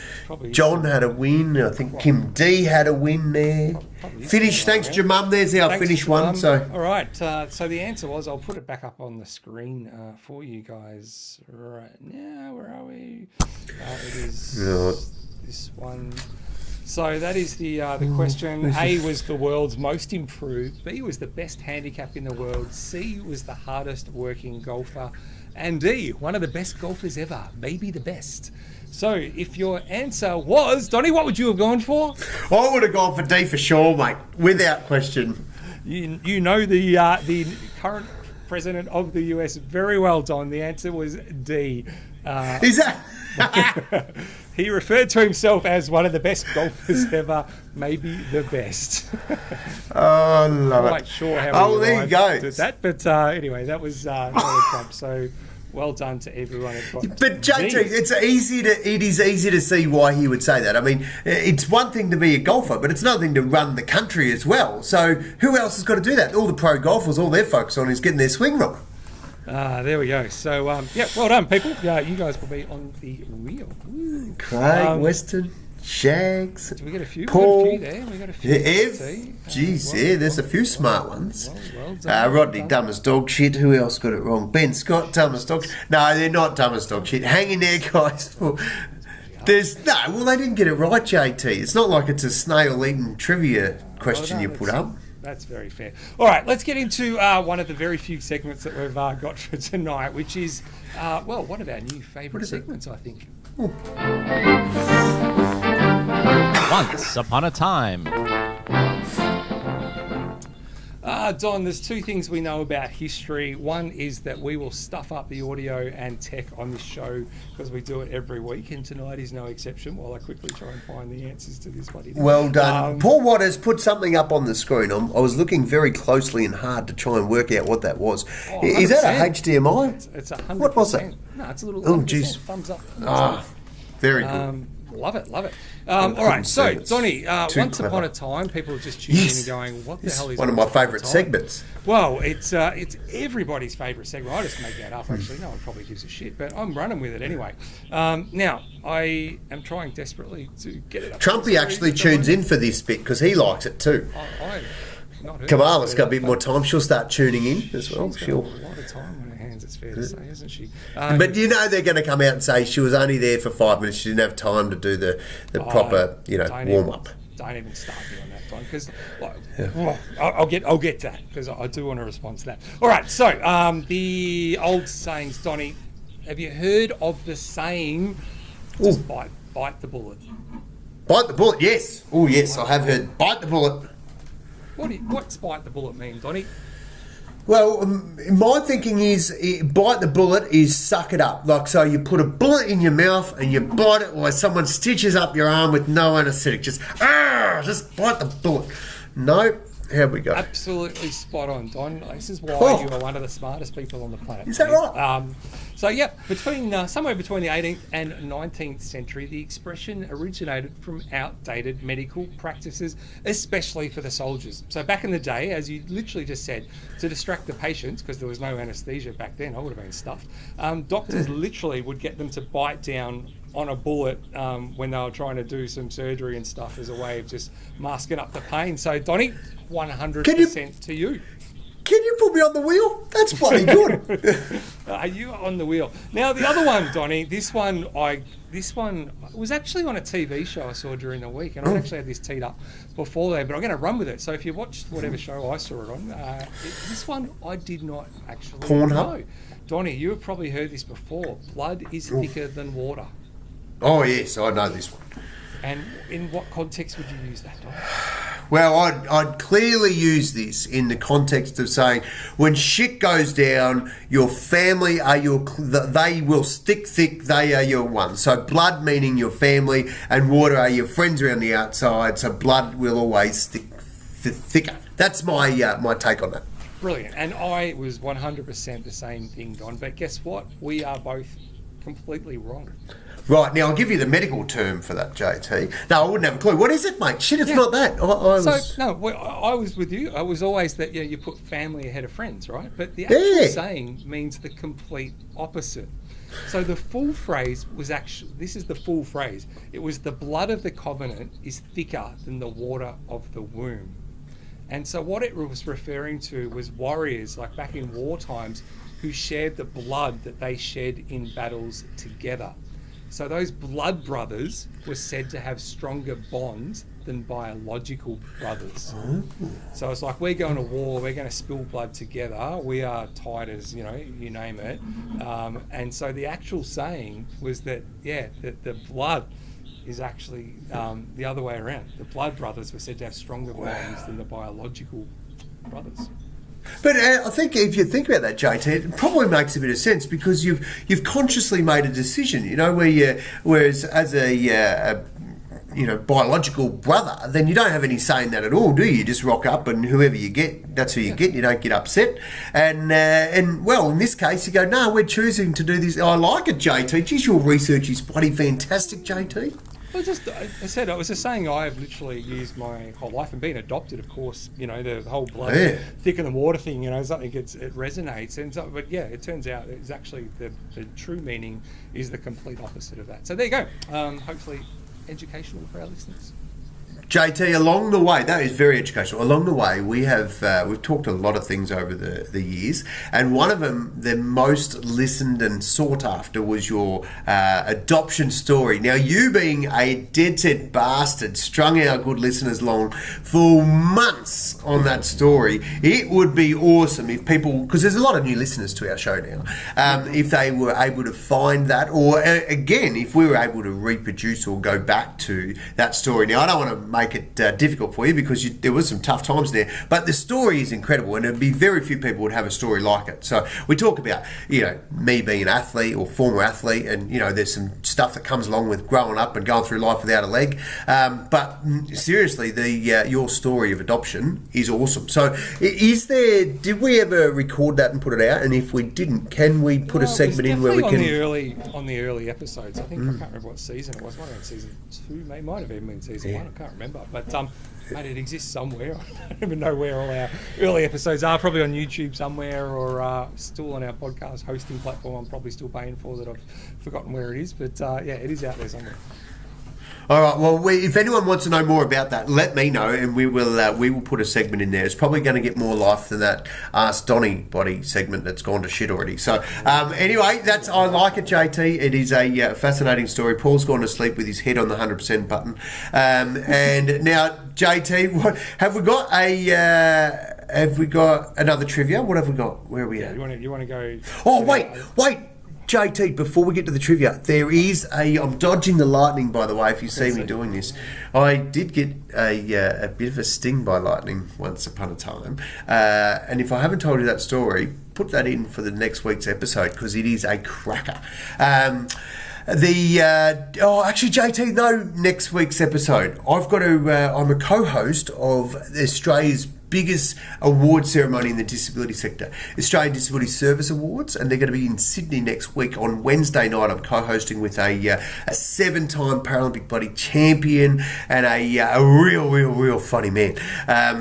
John had a win. I think Kim D had a win there. Finish. Thanks to your mum. There's our finish one. So all right. So the answer was, I'll put it back up on the screen for you guys right now. Where are we? It is this one. So that is the question. A was the world's most improved. B was the best handicap in the world. C was the hardest working golfer. And D, one of the best golfers ever, maybe the best. So if your answer was, Donnie, what would you have gone for? I would have gone for D for sure, mate, without question. You know the current president of the US very well, Don. The answer was D. Is that? He referred to himself as one of the best golfers ever, maybe the best. Oh, love it. I'm not sure how there you go. Did that, but anyway, that was Donald Trump. So well done to everyone. But JT, it is easy to see why he would say that. I mean, it's one thing to be a golfer, but it's another thing to run the country as well. So who else has got to do that? All the pro golfers, all they're focused on is getting their swing wrong. There we go. So, well done, people. You guys will be on the wheel. Craig, Weston, Shags, did we get a few? Paul, we got a few there. Ev. Geez, there's a few smart ones. Well done. Rodney, dumb as dog shit. Who else got it wrong? Ben Scott, dumb as dog shit. No, they're not dumb as dog shit. Hang in there, guys. They didn't get it right, JT. It's not like it's a snail-eating trivia question you put up. That's very fair. All right, let's get into one of the very few segments that we've got for tonight, which is, one of our new favourite segments, I think. Once upon a time. Don, there's two things we know about history. One is that we will stuff up the audio and tech on this show because we do it every week, and tonight is no exception, while I quickly try and find the answers to this bloody thing. Well done. Paul Waters put something up on the screen. I was looking very closely and hard to try and work out what that was. Is that a HDMI? It's 100%. What was that? No, it's a little thumbs up. Very good. Love it. All right, so, Donnie, once upon a time, people are just tuning in and going, what the hell is one of my favourite segments. Well, it's everybody's favourite segment. I just make that up, actually. No one probably gives a shit, but I'm running with it anyway. Now, I am trying desperately to get it up. Trumpy actually tunes in for this bit because he likes it too. Kamala's got a bit more time. She'll start tuning in as well. She'll got a lot of time on her hands, it's fair to say, isn't she? But you know they're going to come out and say she was only there for 5 minutes. She didn't have time to do the proper, warm-up. Don't even start me on that, Don, because I'll get to that, because I do want to respond to that. All right, so the old sayings, Donnie, have you heard of the saying, just bite the bullet? Bite the bullet, yes. Oh, yes, I have heard bite the bullet. What's bite the bullet mean, Donnie? Well, my thinking is bite the bullet is suck it up. Like, so you put a bullet in your mouth and you bite it while someone stitches up your arm with no anaesthetic. Just bite the bullet. No, here we go. Absolutely spot on, Don. This is why you are one of the smartest people on the planet. Is that right? Somewhere between the 18th and 19th century, the expression originated from outdated medical practices, especially for the soldiers. So back in the day, as you literally just said, to distract the patients, because there was no anaesthesia back then, I would have been stuffed, doctors literally would get them to bite down on a bullet when they were trying to do some surgery and stuff as a way of just masking up the pain. So, Donnie, 100% to you. Can you put me on the wheel? That's bloody good. Are you on the wheel? Now, the other one, Donnie, this one was actually on a TV show I saw during the week, and I actually had this teed up before there, but I'm going to run with it. So if you watched whatever show I saw it on, this one I did not actually know. Donnie, you have probably heard this before. Blood is thicker than water. Oh, yes, I know this one. And in what context would you use that, Donnie? Well, I'd clearly use this in the context of saying when shit goes down, your family are they will stick thick, they are your one. So blood meaning your family and water are your friends around the outside, so blood will always stick thicker. That's my take on that. Brilliant. And I was 100% the same thing, Don. But guess what? We are both completely wrong. Right, now I'll give you the medical term for that, JT. No, I wouldn't have a clue. What is it, mate? Shit, it's not that. I was with you. I was always that you put family ahead of friends, right? But the actual saying means the complete opposite. So the full phrase was actually, this is the full phrase. It was the blood of the covenant is thicker than the water of the womb. And so what it was referring to was warriors, like back in war times, who shared the blood that they shed in battles together. So those blood brothers were said to have stronger bonds than biological brothers. Oh. So it's like, we're going to war, we're going to spill blood together, we are tied as, you name it. And so the actual saying was that, that the blood is actually the other way around. The blood brothers were said to have stronger bonds than the biological brothers. But I think if you think about that, JT, it probably makes a bit of sense because you've consciously made a decision, whereas as a biological brother, then you don't have any say in that at all, do you? You just rock up and whoever you get, that's who you get. You don't get upset. And well, in this case, you go, no, we're choosing to do this. I like it, JT. Geez, your research is bloody fantastic, JT. Well, I said it was a saying I've literally used my whole life, and being adopted, of course, the whole blood thicker than water thing, something it resonates. And so, but yeah, it turns out it's actually the true meaning is the complete opposite of that. So there you go. Hopefully educational for our listeners. JT, along the way, that is very educational. Along the way, we've talked a lot of things over the years, and one of them, the most listened and sought after, was your adoption story. Now, you being a dead set bastard, strung our good listeners along for months on that story. It would be awesome if people, because there's a lot of new listeners to our show now, if they were able to find that, or again, if we were able to reproduce or go back to that story. Now, I don't want to make it difficult for you because there was some tough times there, but the story is incredible, and it'd be very few people would have a story like it. So we talk about me being an athlete or former athlete, and there's some stuff that comes along with growing up and going through life without a leg, but seriously, your story of adoption is awesome. So did we ever record that and put it out? And if we didn't, can we put a segment in where we can on the early episodes? I think I can't remember what season it was. Might have been season 2, maybe might have even been season 1. I can't remember. But mate, it exists somewhere. I don't even know where all our early episodes are. Probably on YouTube somewhere, or still on our podcast hosting platform. I'm probably still paying for that. I've forgotten where it is, but it is out there somewhere. All right. Well, if anyone wants to know more about that, let me know, and we will put a segment in there. It's probably going to get more life than that Ask Donny body segment that's gone to shit already. So anyway, I like it, JT. It is a fascinating story. Paul's gone to sleep with his head on the 100% button. And now, JT, have we got another trivia? What have we got? Where are we at? You want to go? Oh, wait. JT, before we get to the trivia, there is I'm dodging the lightning, by the way, if you see me doing this. I did get a bit of a sting by lightning once upon a time. And if I haven't told you that story, put that in for the next week's episode, because it is a cracker. Actually, JT, no, next week's episode. I'm a co-host of Australia's biggest award ceremony in the disability sector, Australian Disability Service Awards, and they're going to be in Sydney next week on Wednesday night. I'm co-hosting with a 7-time Paralympic bloody champion and a real funny man.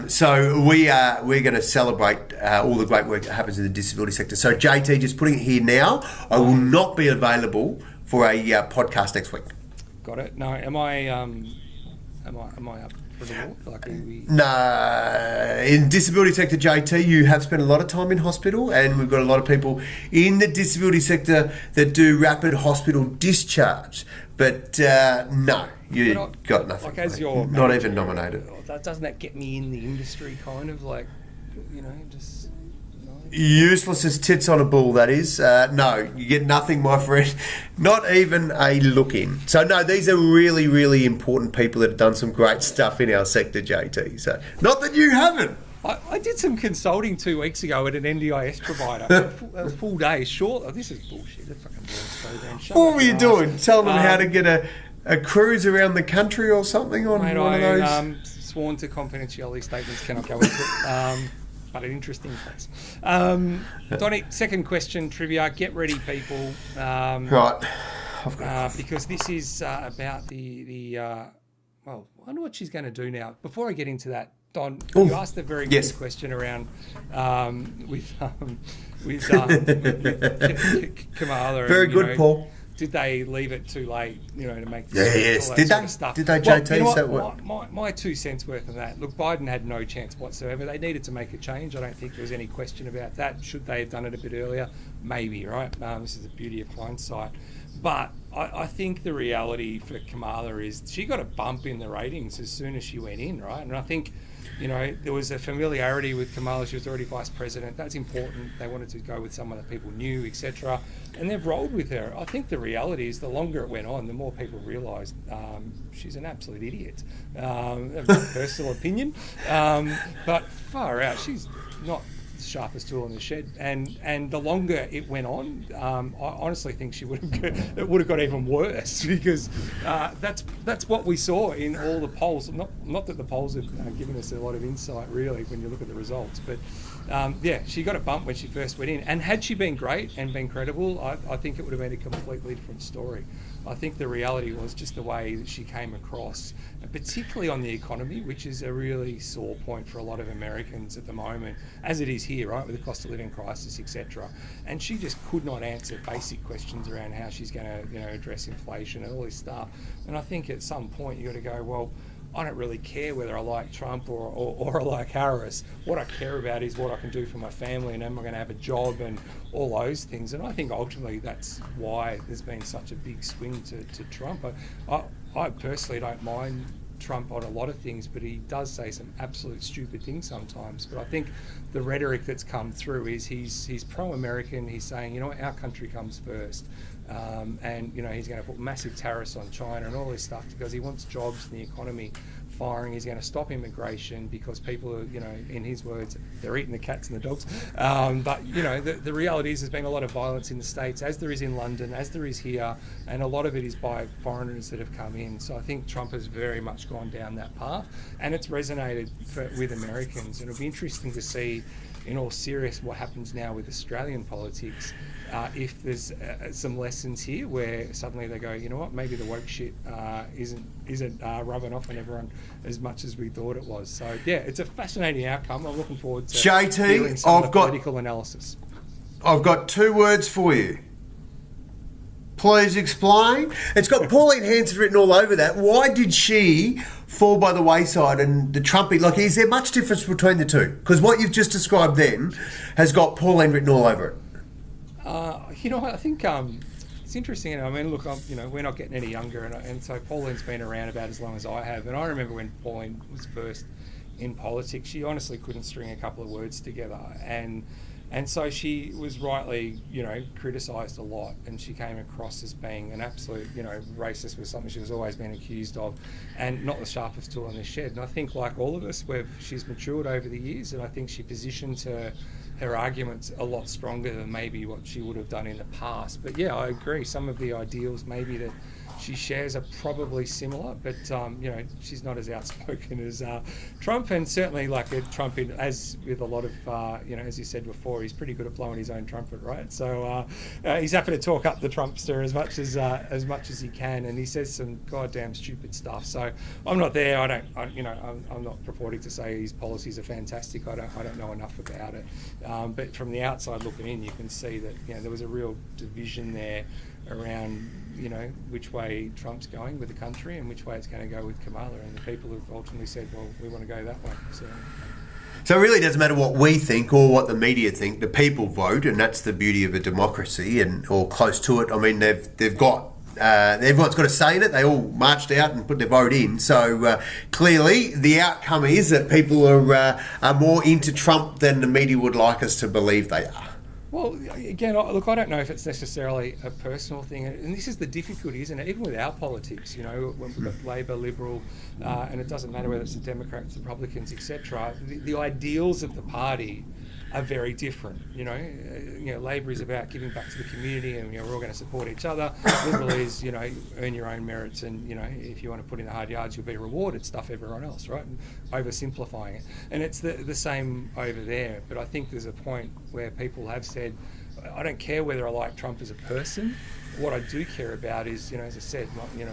So we're going to celebrate all the great work that happens in the disability sector. So JT, just putting it here now, I will not be available for a podcast next week. Got it. No, am I up for the walk? No, in disability sector, JT, you have spent a lot of time in hospital, and we've got a lot of people in the disability sector that do rapid hospital discharge. But no, you got nothing. Like, as your not even nominated. Doesn't that get me in the industry, kind of like, just? useless as tits on a bull, that is. No, you get nothing, my friend. Not even a look in. So, no, these are really, really important people that have done some great stuff in our sector, JT. So, not that you haven't. I did some consulting 2 weeks ago at an NDIS provider. A full day. Short. Oh, this is bullshit. The fucking program. What were you doing? Telling them how to get a cruise around the country or something on mate, one of those? Sworn to confidentiality statements, cannot go into it. But an interesting place. Donnie, second question, trivia. Get ready, people. Right. Because this is about well, I wonder what she's going to do now. Before I get into that, Don, you asked a very good question around with Kamala. Very good, Paul. Did they leave it too late, to make yes. all that Did sort they? of stuff? Did they, JT? Well, Is that what? My 2 cents worth of that. Look, Biden had no chance whatsoever. They needed to make a change. I don't think there was any question about that. Should they have done it a bit earlier? Maybe, right? This is the beauty of hindsight. But I think the reality for Kamala is she got a bump in the ratings as soon as she went in, right? And I think, there was a familiarity with Kamala. She was already vice president. That's important. They wanted to go with someone that people knew, etc. And they've rolled with her. I think the reality is the longer it went on, the more people realised she's an absolute idiot. That's my personal opinion. But far out, she's not the sharpest tool in the shed. And the longer it went on, I honestly think it would have got even worse, because that's what we saw in all the polls. Not that the polls have given us a lot of insight, really, when you look at the results. But she got a bump when she first went in. And had she been great and been credible, I think it would have been a completely different story. I think the reality was just the way that she came across, and particularly on the economy, which is a really sore point for a lot of Americans at the moment, as it is here, right, with the cost of living crisis, etc. And she just could not answer basic questions around how she's going to, address inflation and all this stuff. And I think at some point you got to go, well, I don't really care whether I like Trump or I like Harris. What I care about is what I can do for my family, and am I going to have a job and all those things. And I think ultimately that's why there's been such a big swing to Trump. I personally don't mind Trump on a lot of things, but he does say some absolute stupid things sometimes. But I think the rhetoric that's come through is he's pro-American. He's saying, our country comes first. And he's going to put massive tariffs on China and all this stuff because he wants jobs and the economy firing. He's going to stop immigration because people are, in his words, they're eating the cats and the dogs. But the reality is there's been a lot of violence in the States, as there is in London, as there is here, and a lot of it is by foreigners that have come in. So I think Trump has very much gone down that path, and it's resonated with Americans. And it'll be interesting to see, in all seriousness, what happens now with Australian politics. If there's some lessons here where suddenly they go, maybe the woke shit isn't rubbing off on everyone as much as we thought it was. So it's a fascinating outcome. I'm looking forward to JT, some of the political analysis. I've got 2 words for you. Please explain. It's got Pauline Hanson written all over that. Why did she fall by the wayside and the Trumpy? Is there much difference between the two? Because what you've just described then has got Pauline written all over it. I think it's interesting. I mean, look, we're not getting any younger, and so Pauline's been around about as long as I have. And I remember when Pauline was first in politics, she honestly couldn't string a couple of words together, and so she was rightly, criticised a lot, and she came across as being an absolute, racist, was something she was always being accused of, and not the sharpest tool in the shed. And I think, like all of us, she's matured over the years, and I think she positions her arguments a lot stronger than maybe what she would have done in the past. But I agree, some of the ideals maybe that she shares are probably similar, but she's not as outspoken as Trump, and certainly Trump, as with a lot of as you said before, he's pretty good at blowing his own trumpet, right? So he's happy to talk up the Trumpster as much as he can, and he says some goddamn stupid stuff. So I'm not there. I'm not purporting to say his policies are fantastic. I don't know enough about it, but from the outside looking in, you can see that there was a real division there around which way Trump's going with the country and which way it's going to go with Kamala, and the people have ultimately said, well, we want to go that way. So it really doesn't matter what we think or what the media think. The people vote, and that's the beauty of a democracy, or close to it. I mean, they've got everyone's got a say in it. They all marched out and put their vote in. So clearly, the outcome is that people are more into Trump than the media would like us to believe they are. Well, again, look, I don't know if it's necessarily a personal thing, and this is the difficulty, isn't it? Even with our politics, you know, when we've got Labor, Liberal, and it doesn't matter whether it's the Democrats, Republicans, etc. The ideals of the party are very different. You know, Labor is about giving back to the community, and we're all going to support each other. Liberal is, earn your own merits, and if you want to put in the hard yards, you'll be rewarded. Stuff everyone else, right? And oversimplifying it, and it's the same over there. But I think there's a point where people have said, I don't care whether I like Trump as a person. What I do care about is, as I said,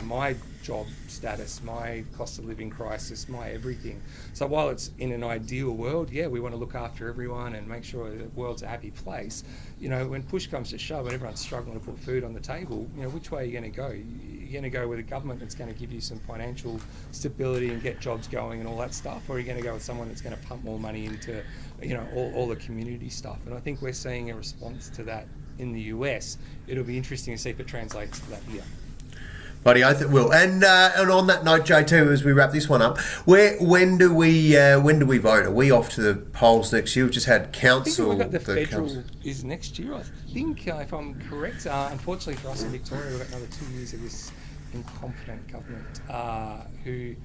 my job status, my cost of living crisis, my everything. So while it's in an ideal world, we want to look after everyone and make sure the world's a happy place. When push comes to shove and everyone's struggling to put food on the table, which way are you going to go? You're going to go with a government that's going to give you some financial stability and get jobs going and all that stuff, or are you going to go with someone that's going to pump more money into, all the community stuff? And I think we're seeing a response to that in the US. It'll be interesting to see if it translates to that here. Buddy, I think will. And on that note, JT, as we wrap this one up, when do we vote? Are we off to the polls next year? We've just had council. I think the federal is next year. I think, if I'm correct. Unfortunately for us in Victoria, we've got another 2 years of this incompetent government who.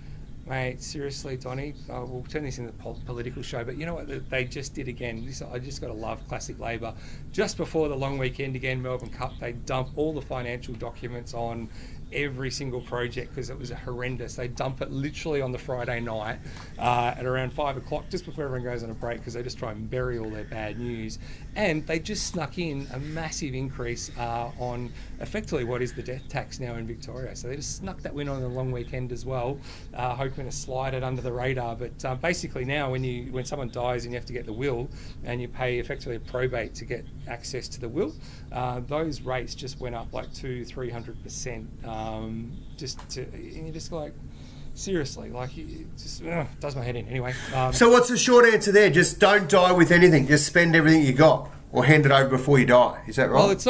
Mate, seriously, Donny, we'll turn this into a political show, but you know what they just did again? I just got to love classic Labor. Just before the long weekend again, Melbourne Cup, they dump all the financial documents on every single project because it was horrendous. They dump it literally on the Friday night at around 5 o'clock, just before everyone goes on a break, because they just try and bury all their bad news. And they just snuck in a massive increase on effectively what is the death tax now in Victoria. So they just snuck that win on the long weekend as well, hoping to slide it under the radar. But basically now when someone dies and you have to get the will and you pay effectively a probate to get access to the will, those rates just went up like 200-300%. And you're just like, seriously, like, it just does my head in. Anyway. So what's the short answer there? Just don't die with anything. Just spend everything you got, or hand it over before you die. Is that right? Well, it's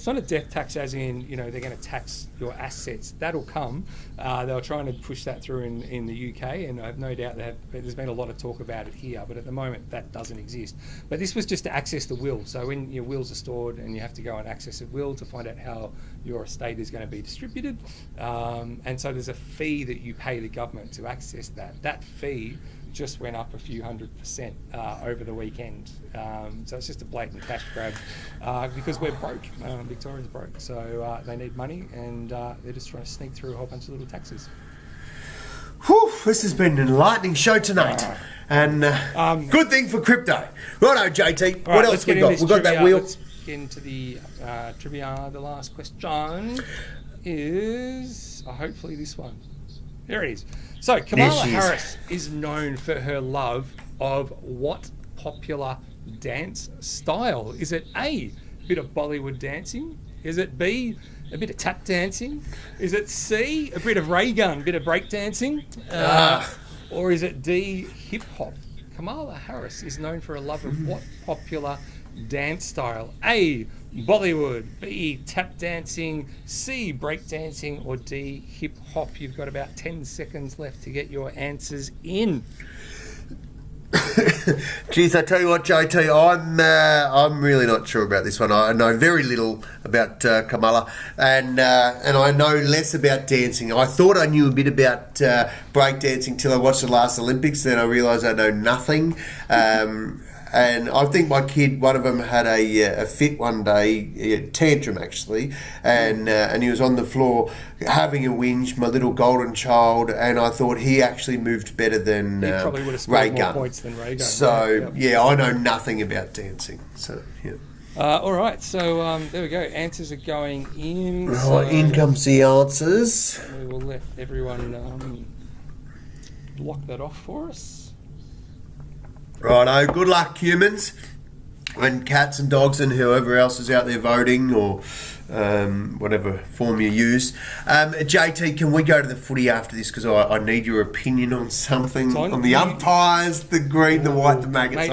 not a death tax as in, they're going to tax your assets. That'll come. They were trying to push that through in the UK, and I have no doubt there's been a lot of talk about it here, but at the moment that doesn't exist. But this was just to access the will. So when your wills are stored and you have to go and access a will to find out how your estate is going to be distributed. And so there's a fee that you pay the government to access that. That fee just went up a few 100% over the weekend. So it's just a blatant cash grab because we're broke. Victoria's broke. So they need money, and they're just trying to sneak through a whole bunch of little taxes. Whew, this has been an enlightening show tonight. And good thing for crypto. Righto, JT. What else we got? We've got that wheel. Let's get into the trivia. The last question is hopefully this one. There it is. So Kamala Harris is known for her love of what popular dance style? Is it A, a bit of Bollywood dancing? Is it B, a bit of tap dancing? Is it C, a bit of ray gun, a bit of break dancing? Or is it D, hip hop? Kamala Harris is known for a love of what popular dance style? A, Bollywood, B, tap dancing, C, break dancing, or D, hip hop. You've got about 10 seconds left to get your answers in. Geez, I tell you what, JT, I'm really not sure about this one. I know very little about Kamala, and I know less about dancing. I thought I knew a bit about break dancing till I watched the last Olympics. Then I realised I know nothing. And I think my kid, one of them, had a fit one day, a tantrum actually, and he was on the floor having a whinge, my little golden child, and I thought he actually moved better than He probably would have scored more points than Ray Gun. So, I know nothing about dancing. So, yeah. All right, so there we go. Answers are going in. Right, so in comes the answers. We will let everyone block that off for us. Righto, good luck, humans, and cats and dogs and whoever else is out there voting, or whatever form you use. JT, can we go to the footy after this, because I need your opinion on something, on the umpires, the green, the white, the maggots.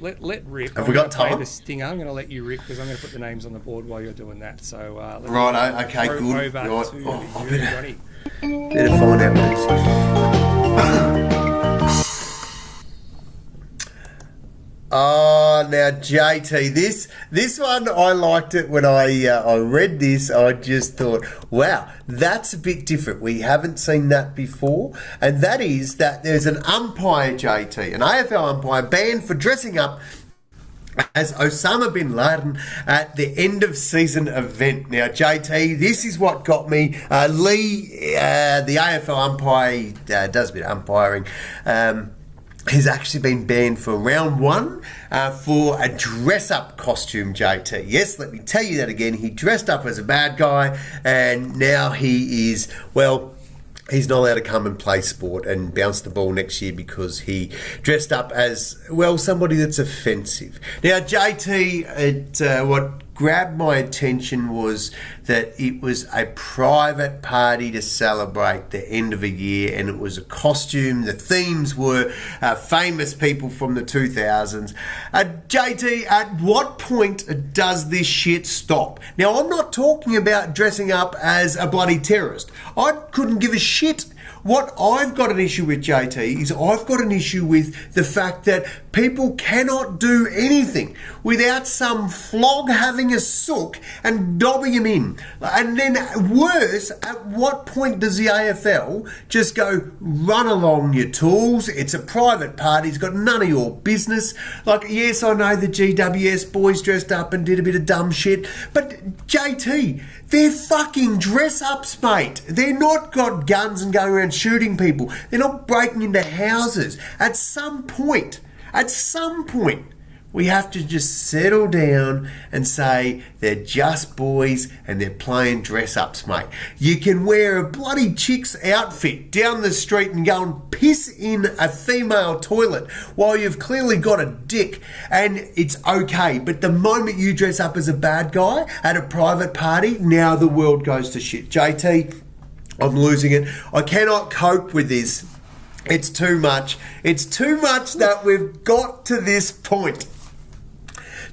let rip. Have we got play time? the stinger. I'm going to let you rip because I'm going to put the names on the board while you're doing that. So Righto, okay, throw good. over Right. to Oh, you, Johnny. Better find out what this is. Oh, now JT, this one I liked it when I read this. I just thought, wow, that's a bit different. We haven't seen that before, and that is that there's an umpire, JT, an AFL umpire banned for dressing up as Osama bin Laden at the end of season event. Now, JT, this is what got me. Lee, the AFL umpire, does a bit of umpiring. He's actually been banned for round one for a dress-up costume, JT. Yes, let me tell you that again. He dressed up as a bad guy, and now he is, well, he's not allowed to come and play sport and bounce the ball next year because he dressed up as, well, somebody that's offensive. Now, JT, what grabbed my attention was that it was a private party to celebrate the end of a year, and it was a costume. The themes were famous people from the 2000s. JT, at what point does this shit stop? Now, I'm not talking about dressing up as a bloody terrorist. I couldn't give a shit. What I've got an issue with, JT, is I've got an issue with the fact that people cannot do anything without some flog having a sook and dobbing him in. And then worse, at what point does the AFL just go, run along your tools? It's a private party. It's got none of your business. Like, yes, I know the GWS boys dressed up and did a bit of dumb shit, but JT, they're fucking dress-ups, mate. They're not got guns and going around shooting people. They're not breaking into houses. At some point, we have to just settle down and say they're just boys and they're playing dress-ups, mate. You can wear a bloody chick's outfit down the street and go and piss in a female toilet while you've clearly got a dick, and it's okay. But the moment you dress up as a bad guy at a private party, now the world goes to shit. JT, I'm losing it. I cannot cope with this. It's too much. It's too much that we've got to this point.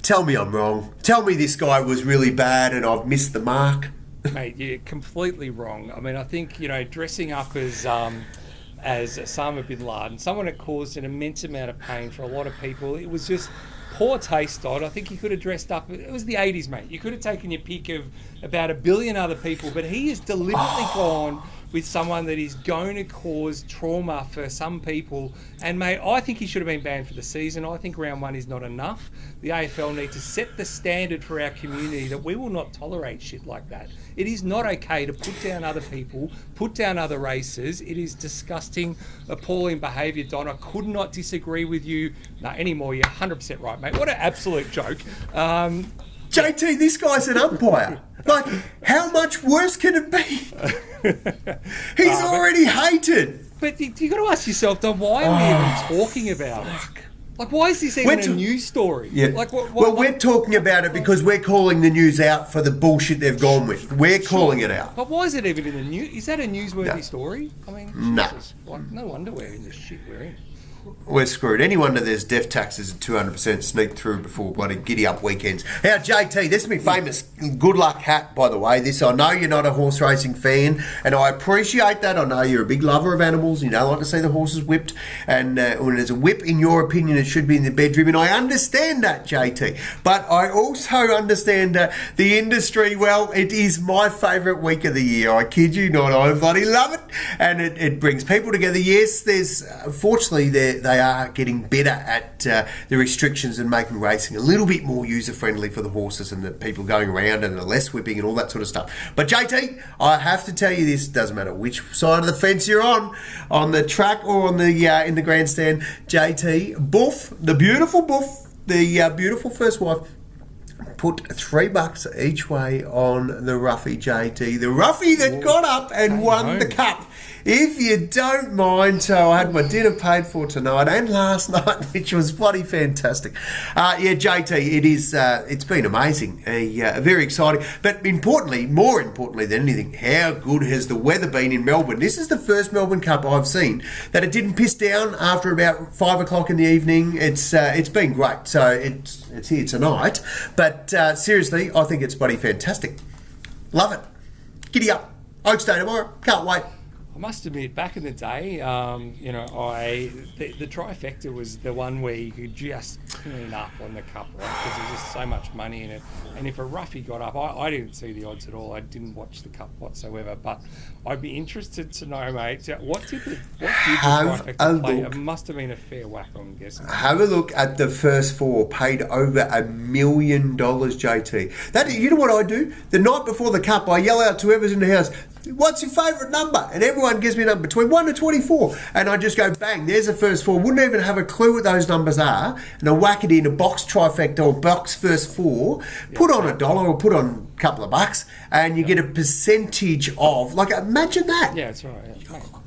Tell me I'm wrong. Tell me this guy was really bad and I've missed the mark. Mate, you're completely wrong. I mean, I think, dressing up as Osama bin Laden, someone that caused an immense amount of pain for a lot of people, it was just poor taste, Dodd. I think he could have dressed up. It was the 80s, mate. You could have taken your pick of about a billion other people, but he has deliberately gone with someone that is going to cause trauma for some people. And, mate, I think he should have been banned for the season. I think round one is not enough. The AFL need to set the standard for our community that we will not tolerate shit like that. It is not okay to put down other people, put down other races. It is disgusting, appalling behaviour, Don. I could not disagree with you anymore. You're 100% right, mate. What an absolute joke. JT, this guy's an umpire. Like, how much worse can it be? He's already hated. But you got to ask yourself, Don, why are we even talking about it? Like, why is this even a news story? Yeah. Like, we're talking about it because we're calling the news out for the bullshit they've gone with. We're calling it out. But why is it even in the news? Is that a newsworthy story? I mean, no. Jesus, no wonder we're in this shit we're in. We're screwed. Any wonder there's death taxes at 200% sneak through before bloody giddy up weekends. Now, JT, this is my famous good luck hat, by the way. This, I know you're not a horse racing fan, and I appreciate that. I know you're a big lover of animals. You don't like to see the horses whipped, and when there's a whip, in your opinion, it should be in the bedroom, and I understand that, JT. But I also understand the industry. Well, it is my favourite week of the year. I kid you not. I bloody love it, and it brings people together. Yes, there's, fortunately, they are getting better at the restrictions and making racing a little bit more user-friendly for the horses and the people going around and the less whipping and all that sort of stuff. But JT, I have to tell you this, doesn't matter which side of the fence you're on the track or on the in the grandstand, JT, Buff, the beautiful Buff, the beautiful first wife, put $3 each way on the roughie, JT. The roughie that got up and won the cup. If you don't mind, so I had my dinner paid for tonight and last night, which was bloody fantastic. JT, it's been amazing, very exciting. But more importantly than anything, how good has the weather been in Melbourne? This is the first Melbourne Cup I've seen that it didn't piss down after about 5 o'clock in the evening. It's been great. So it's here tonight. But seriously, I think it's bloody fantastic. Love it. Giddy up. Oaks Day tomorrow. Can't wait. I must admit, back in the day, the trifecta was the one where you could just clean up on the cup, right? Because there's just so much money in it. And if a roughie got up, I didn't see the odds at all. I didn't watch the cup whatsoever. But I'd be interested to know, mate, what did the trifecta play? It must have been a fair whack, I'm guessing. Have a look at the first four. Paid over $1 million, JT. You know what I do? The night before the cup, I yell out to whoever's in the house, what's your favourite number? And everyone gives me a number between 1 to 24. And I just go, bang, there's the first four. Wouldn't even have a clue what those numbers are. And I whack it in a box trifecta or box first four, put on $1 or put on a couple of bucks, and you get a percentage of, imagine that. Yeah, that's right.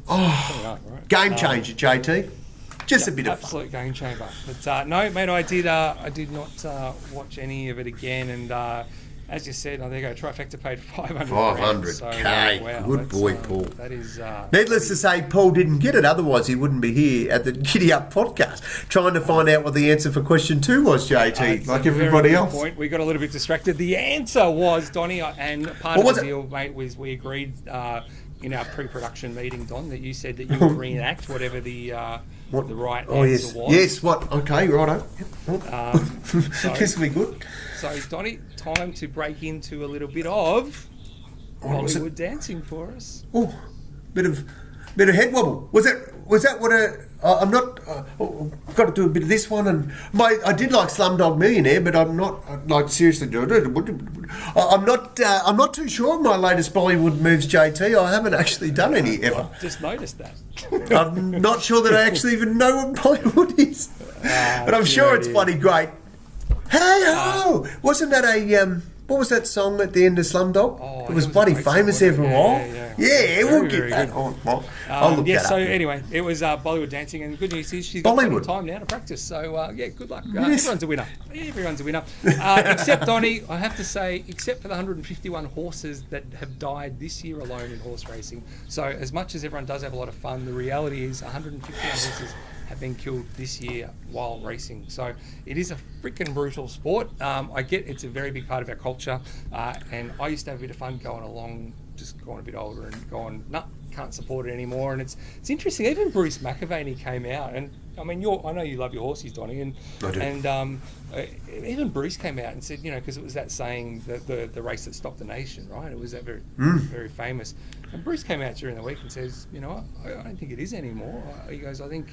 Yeah. Right. Game changer, JT. Just a bit of fun. Absolute game changer. But no, mate, I did not watch any of it again. And as you said, there you go, trifecta paid $500,000. So, wow, good boy, Paul. That is. Needless to say, Paul didn't get it. Otherwise, he wouldn't be here at the GiddyUp Podcast trying to find out what the answer for question 2 was, JT, like everybody else. Point. We got a little bit distracted. The answer was, Donnie, and part of the deal, mate, was we agreed in our pre-production meeting, Don, that you said that you would reenact whatever the right answer was. Yes, what? Okay, righto. This will be good. So, Donnie, time to break into a little bit of Bollywood dancing for us. Oh, bit of head wobble. Was that what I'm not. Got to do a bit of this one, and I did like Slumdog Millionaire, but I'm not seriously. I'm not too sure of my latest Bollywood moves, JT. I haven't actually done any ever. I just noticed that. I'm not sure that I actually even know what Bollywood is, but I'm sure it's bloody great. Hey ho! Wasn't that what was that song at the end of Slumdog? It was bloody famous for a while. Yeah, we'll get that on. I'll look that up. So anyway, it was Bollywood dancing, and the good news is she's got plenty of time now to practice. So good luck. Everyone's a winner. Everyone's a winner. Except Donnie, I have to say, except for the 151 horses that have died this year alone in horse racing. So as much as everyone does have a lot of fun, the reality is 151 horses have been killed this year while racing. So it is a freaking brutal sport. I get it's a very big part of our culture, and I used to have a bit of fun going along, just going a bit older and going, can't support it anymore. And it's interesting. Even Bruce McAvaney came out, and I mean, I know you love your horses, Donnie, and I do. And even Bruce came out and said, because it was that saying, the race that stopped the nation, right? It was that very famous. And Bruce came out during the week and says, I don't think it is anymore. He goes, I think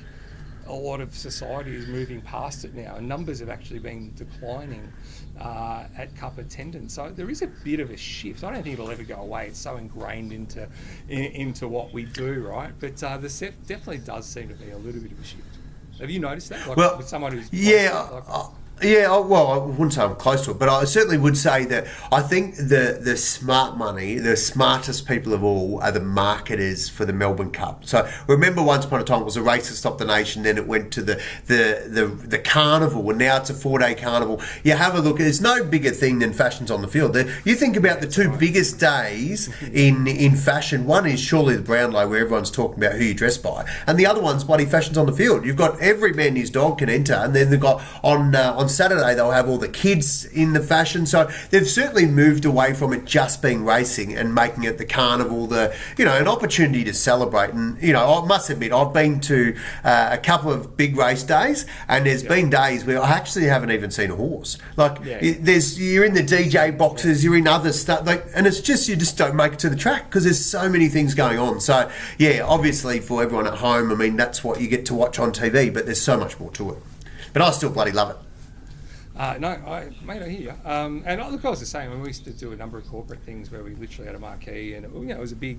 a lot of society is moving past it now, and numbers have actually been declining at cup attendance. So there is a bit of a shift. I don't think it'll ever go away. It's so ingrained into what we do, right? But the set definitely does seem to be a little bit of a shift. Have you noticed that? With someone who's I wouldn't say I'm close to it, but I certainly would say that I think the smart money, the smartest people of all, are the marketers for the Melbourne Cup. So remember, once upon a time it was a race that stopped the nation, then it went to the carnival, and now it's a 4-day carnival. You have a look, there's no bigger thing than fashions on the field. You think about the two biggest days in fashion. One is surely the Brownlow, where everyone's talking about who you dress by, and the other one's bloody fashions on the field. You've got every man and his dog can enter, and then they've got on Saturday they'll have all the kids in the fashion. So they've certainly moved away from it just being racing and making it the carnival, an opportunity to celebrate. And I must admit, I've been to a couple of big race days, and there's been days where I actually haven't even seen a horse. You're in the DJ boxes, you're in other stuff, and it's just you just don't make it to the track because there's so many things going on. So obviously for everyone at home, I mean, that's what you get to watch on TV, but there's so much more to it. But I still bloody love it. I hear you. And I was the same. We used to do a number of corporate things where we literally had a marquee, and it was a big,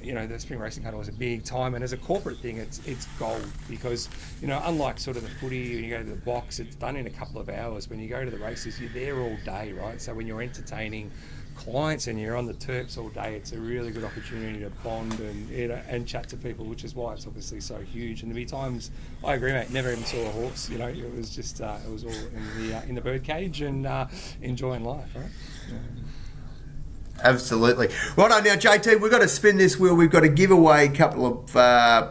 the Spring Racing Carnival was a big time. And as a corporate thing, it's gold because, unlike sort of the footy, when you go to the box, it's done in a couple of hours. When you go to the races, you're there all day, right? So when you're entertaining clients and you're on the Terps all day, it's a really good opportunity to bond and chat to people, which is why it's obviously so huge. And there'll be times, I agree, mate, never even saw a horse. It was just it was all in the bird cage and enjoying life, right? Yeah. Absolutely. Righto, now, JT, we've got to spin this wheel. We've got to give away a couple of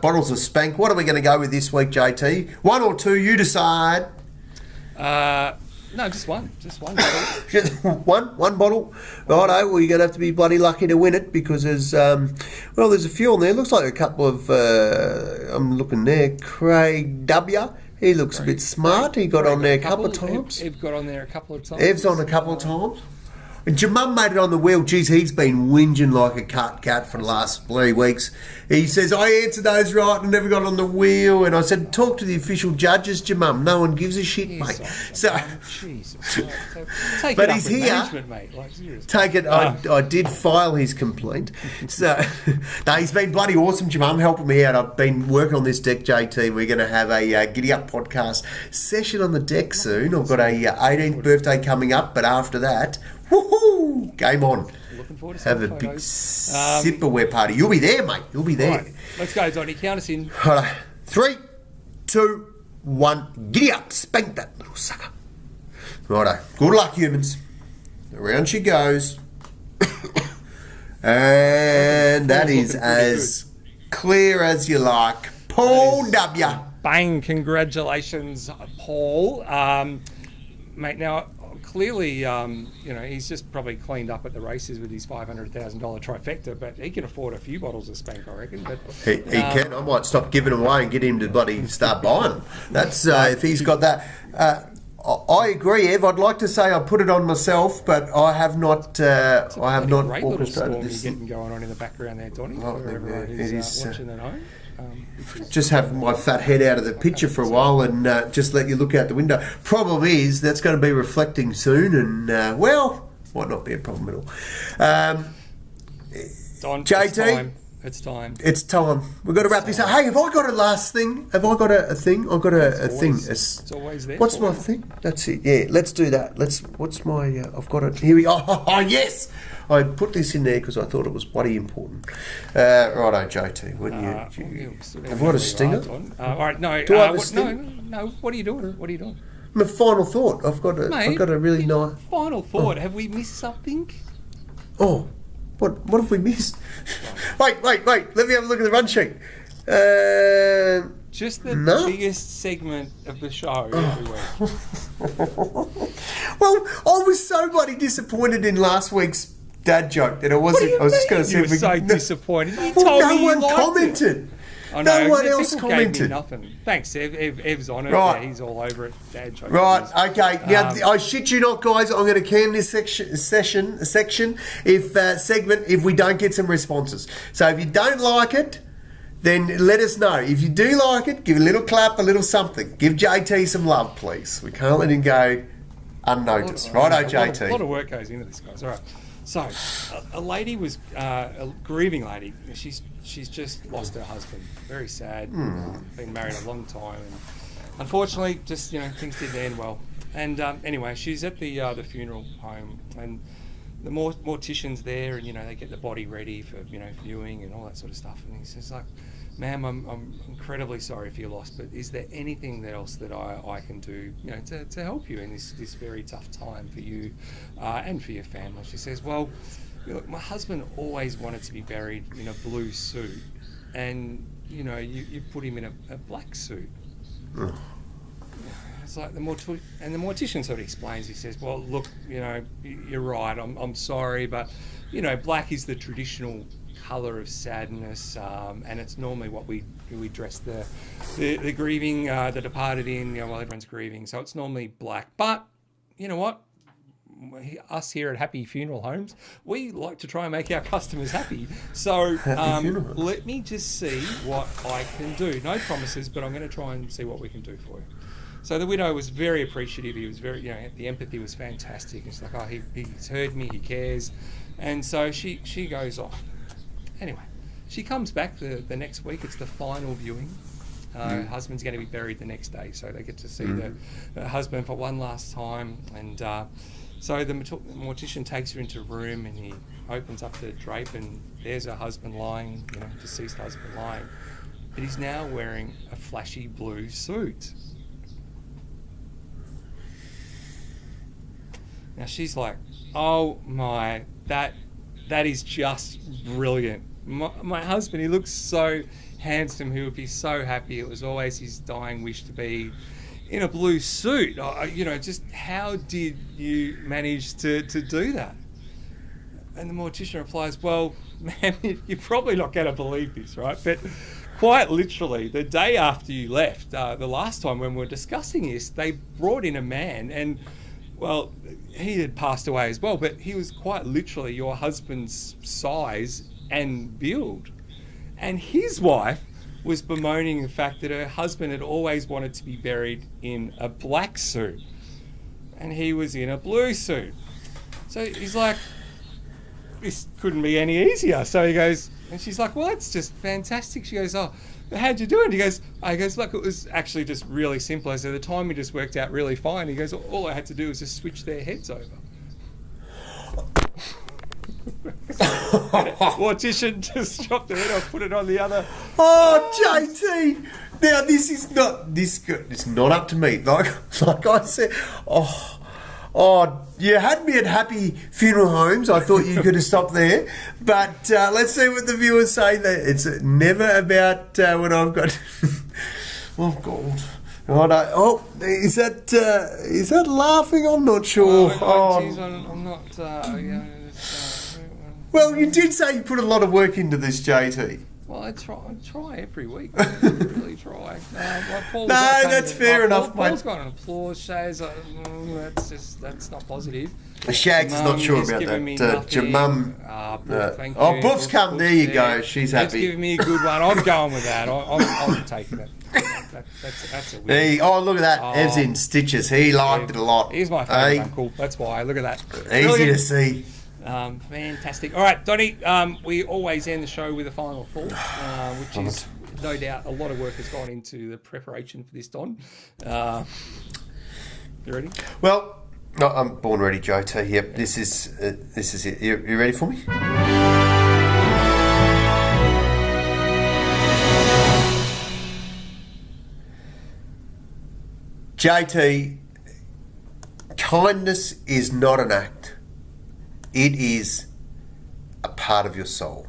bottles of Spank. What are we going to go with this week, JT? One or two, you decide. No, just one. Just one bottle. Just one bottle. Righto, well, you're going to have to be bloody lucky to win it because there's a few on there. Looks like a couple of, I'm looking there, Craig W. He looks a bit smart. He got on there a couple of times. Ev got on there a couple of times. Ev's on a couple of times. And your mum made it on the wheel. Geez, he's been whinging like a cat for the last 3 weeks. He says, I answered those right and never got on the wheel. And I said, talk to the official judges, your mum. No one gives a shit, mate. So, Jesus. Take but it he's up with here. management, mate. Like, seriously. Take it. I did file his complaint. So, no, he's been bloody awesome, your mum, helping me out. I've been working on this deck, JT. We're going to have a Giddy Up podcast session on the deck soon. I've got a 18th birthday coming up, but after that, woohoo! Game on. Looking forward to Have a some big photos. sipperware party. You'll be there, mate. You'll be there. Right, let's go, Donny. Count us in. Righto. 3, 2, 1. Giddy up. Spank that little sucker. Righto. Good luck, humans. Around she goes. And that is as clear as you like. Paul W. Bang! Congratulations, Paul. Mate, now clearly, he's just probably cleaned up at the races with his $500,000 trifecta, but he can afford a few bottles of Spank, I reckon. But He can. I might stop giving them away and get him to bloody start buying them. That's if he's got that. I agree, Ev. I'd like to say I put it on myself, but I have not. I have not great little storm orchestrated you're this. getting going on in the background there, Donny. Oh, Wherever it it is is, watching at home. Just have my fat head out of the picture for a while and just let you look out the window. Problem is, that's going to be reflecting soon and, might not be a problem at all. Don, JT? It's time. It's time. We've got to wrap this up. Hey, have I got a last thing? Have I got a thing? I've got a thing. It's always there. What's for my you. thing? That's it. Yeah, let's do that. What's my... I've got it. Here we go. Oh, yes! I put this in there because I thought it was bloody important. Righto, JT. When have I got a stinger? All right, no. Do I have a stinger? No. What are you doing? What are you doing? My final thought. I've got a really nice... Final thought. Have we missed something? Oh, what have we missed? Wait. Let me have a look at the run sheet. Just the No. biggest segment of the show every week. Well, I was so bloody disappointed in last week's dad joke that I wasn't. I was just going to see You if were we so could. disappointed. You Well, told no me you one liked commented. It. I know, No one people else gave me commented. nothing. Thanks, Ev. Ev's on it. Right. Yeah, he's all over it. Dad joke. Right, okay. Now, I shit you not, guys. I'm going to can this section if we don't get some responses. So if you don't like it, then let us know. If you do like it, give a little clap, a little something. Give JT some love, please. We can't let him go unnoticed. Righto, JT. A lot of work goes into this, guys. All right. So, a lady was a grieving lady. She's just lost her husband. Very sad. Been married a long time, and unfortunately, just things didn't end well. And anyway, she's at the funeral home, and the mortician's there, and they get the body ready for viewing and all that sort of stuff. And he says, like, ma'am, I'm incredibly sorry for your loss, but is there anything else that I can do, to help you in this very tough time for you and for your family? She says, well, look, my husband always wanted to be buried in a blue suit, and you put him in a black suit. It's like the mortician sort of explains. He says, well, look, you're right. I'm sorry, but black is the traditional colour of sadness, and it's normally what we dress the grieving, the departed in, while everyone's grieving. So it's normally black. But you know what? Us here at Happy Funeral Homes, we like to try and make our customers happy. So let me just see what I can do. No promises, but I'm going to try and see what we can do for you. So the widow was very appreciative. He was very, the empathy was fantastic. It's like, he's heard me, he cares. And so she goes off. Anyway, she comes back the next week. It's the final viewing. Her husband's going to be buried the next day, so they get to see the husband for one last time. And so the mortician takes her into a room, and he opens up the drape, and there's her husband lying, deceased husband lying. But he's now wearing a flashy blue suit. Now she's like, oh my, that is just brilliant. My husband, he looks so handsome. He would be so happy. It was always his dying wish to be in a blue suit. Just how did you manage to do that? And the mortician replies, well, ma'am, you're probably not going to believe this, right? But quite literally, the day after you left, the last time when we were discussing this, they brought in a man, and well, he had passed away as well, but he was quite literally your husband's size and build. And his wife was bemoaning the fact that her husband had always wanted to be buried in a black suit, and he was in a blue suit. So he's like, this couldn't be any easier. So he goes, and she's like, well, that's just fantastic. She goes, oh, but how'd you do it? He goes, look, it was actually just really simple. So the timing just worked out really fine. He goes, all I had to do was just switch their heads over. Mortician just chopped the head off, put it on the other. Oh, JT! Now it's not up to me. Like I said, you had me at Happy Funeral Homes. I thought you could have stopped there, but let's see what the viewers say. That it's never about when I've got. Oh God. Is that laughing? I'm not sure. Geez, I'm not. Well, you did say you put a lot of work into this, JT. Well, I try every week. I really try. That's fair enough, mate. Paul's got an applause. Shay's that's not positive. Shags is not sure about that. Your mum. Thank you. Oh, Boof's come. There you go. She's happy. That's giving me a good one. I'm going with that. I'm taking it. That's a win. Look at that. Ev's in stitches. He liked it a lot. He's my favourite uncle. That's why. Look at that. Easy to see. Fantastic. All right, Donnie, we always end the show with a final thought, which is no doubt a lot of work has gone into the preparation for this, Don. You ready? Well, no, I'm born ready, JT. Yep, this is it. You ready for me? JT, kindness is not an act. It is a part of your soul.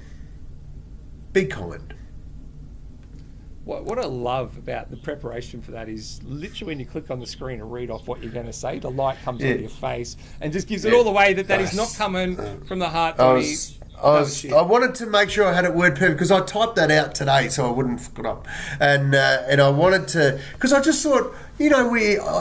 Be kind. What I love about the preparation for that is literally when you click on the screen and read off what you're going to say, the light comes on your face and just gives it all the way that is not coming from the heart. I wanted to make sure I had it word perfect because I typed that out today so I wouldn't fuck it up. And I wanted to, because I just thought, we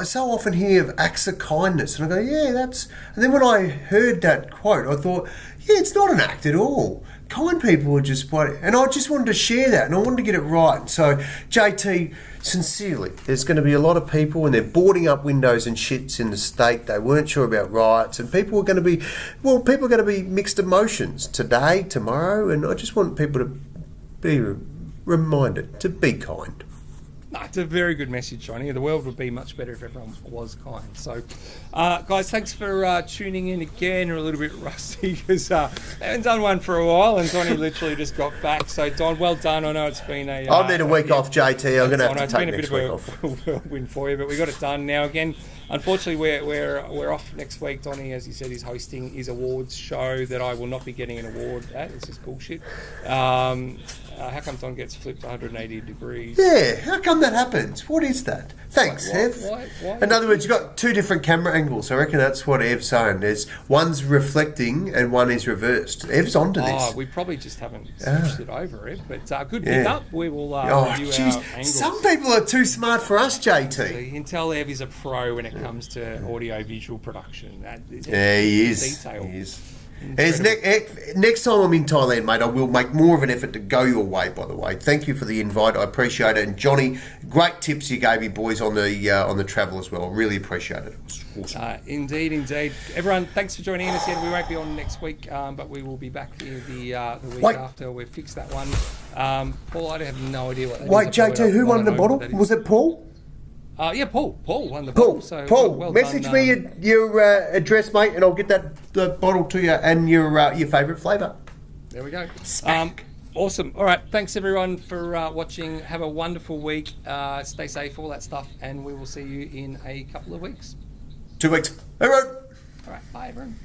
so often hear of acts of kindness, and I go, yeah, that's. And then when I heard that quote, I thought, yeah, it's not an act at all. Kind people are just, and I just wanted to share that, and I wanted to get it right. So, JT, sincerely, there's going to be a lot of people, and they're boarding up windows and shits in the state. They weren't sure about riots, and people are going to be mixed emotions today, tomorrow, and I just want people to be reminded to be kind. No, it's a very good message, Johnny. The world would be much better if everyone was kind. So, guys, thanks for tuning in again. We're a little bit rusty because I haven't done one for a while, and Johnny literally just got back. So, Don, well done. I know it's been a... I'll need a week off, JT. I'm going to have to take next week off. It's been a bit of a whirlwind for you, but we got it done now. Again, unfortunately, we're off next week. Donny, as he said, is hosting his awards show that I will not be getting an award at. It's just bullshit. How come Don gets flipped 180 degrees? Yeah, how come that happens? What is that? Thanks, Ev. Why in other words, you've got two different camera angles. I reckon that's what Ev's saying. There's one's reflecting and one is reversed. Ev's onto this. We probably just haven't switched it over, Ev. But good pick up. We will review our angles. Some people are too smart for us, JT. So you can tell Ev is a pro when it comes to audio-visual production. He is. Detail. He is. Next time I'm in Thailand, mate, I will make more of an effort to go your way, by the way. Thank you for the invite. I appreciate it. And Johnny, great tips you gave me, boys, on the travel as well. I really appreciate it. It was awesome. Indeed. Everyone, thanks for joining us again. We won't be on next week, but we will be back here the week after we've fixed that one. Paul, I have no idea what that is. Wait, JT, who won the bottle? Was it Paul? Yeah, Paul. Paul won the bottle. So well message done, me your address, mate, and I'll get the bottle to you and your favourite flavour. There we go. Smack. Awesome. All right. Thanks, everyone, for watching. Have a wonderful week. Stay safe, all that stuff, and we will see you in a couple of weeks. 2 weeks. Everyone. All right. Bye, everyone.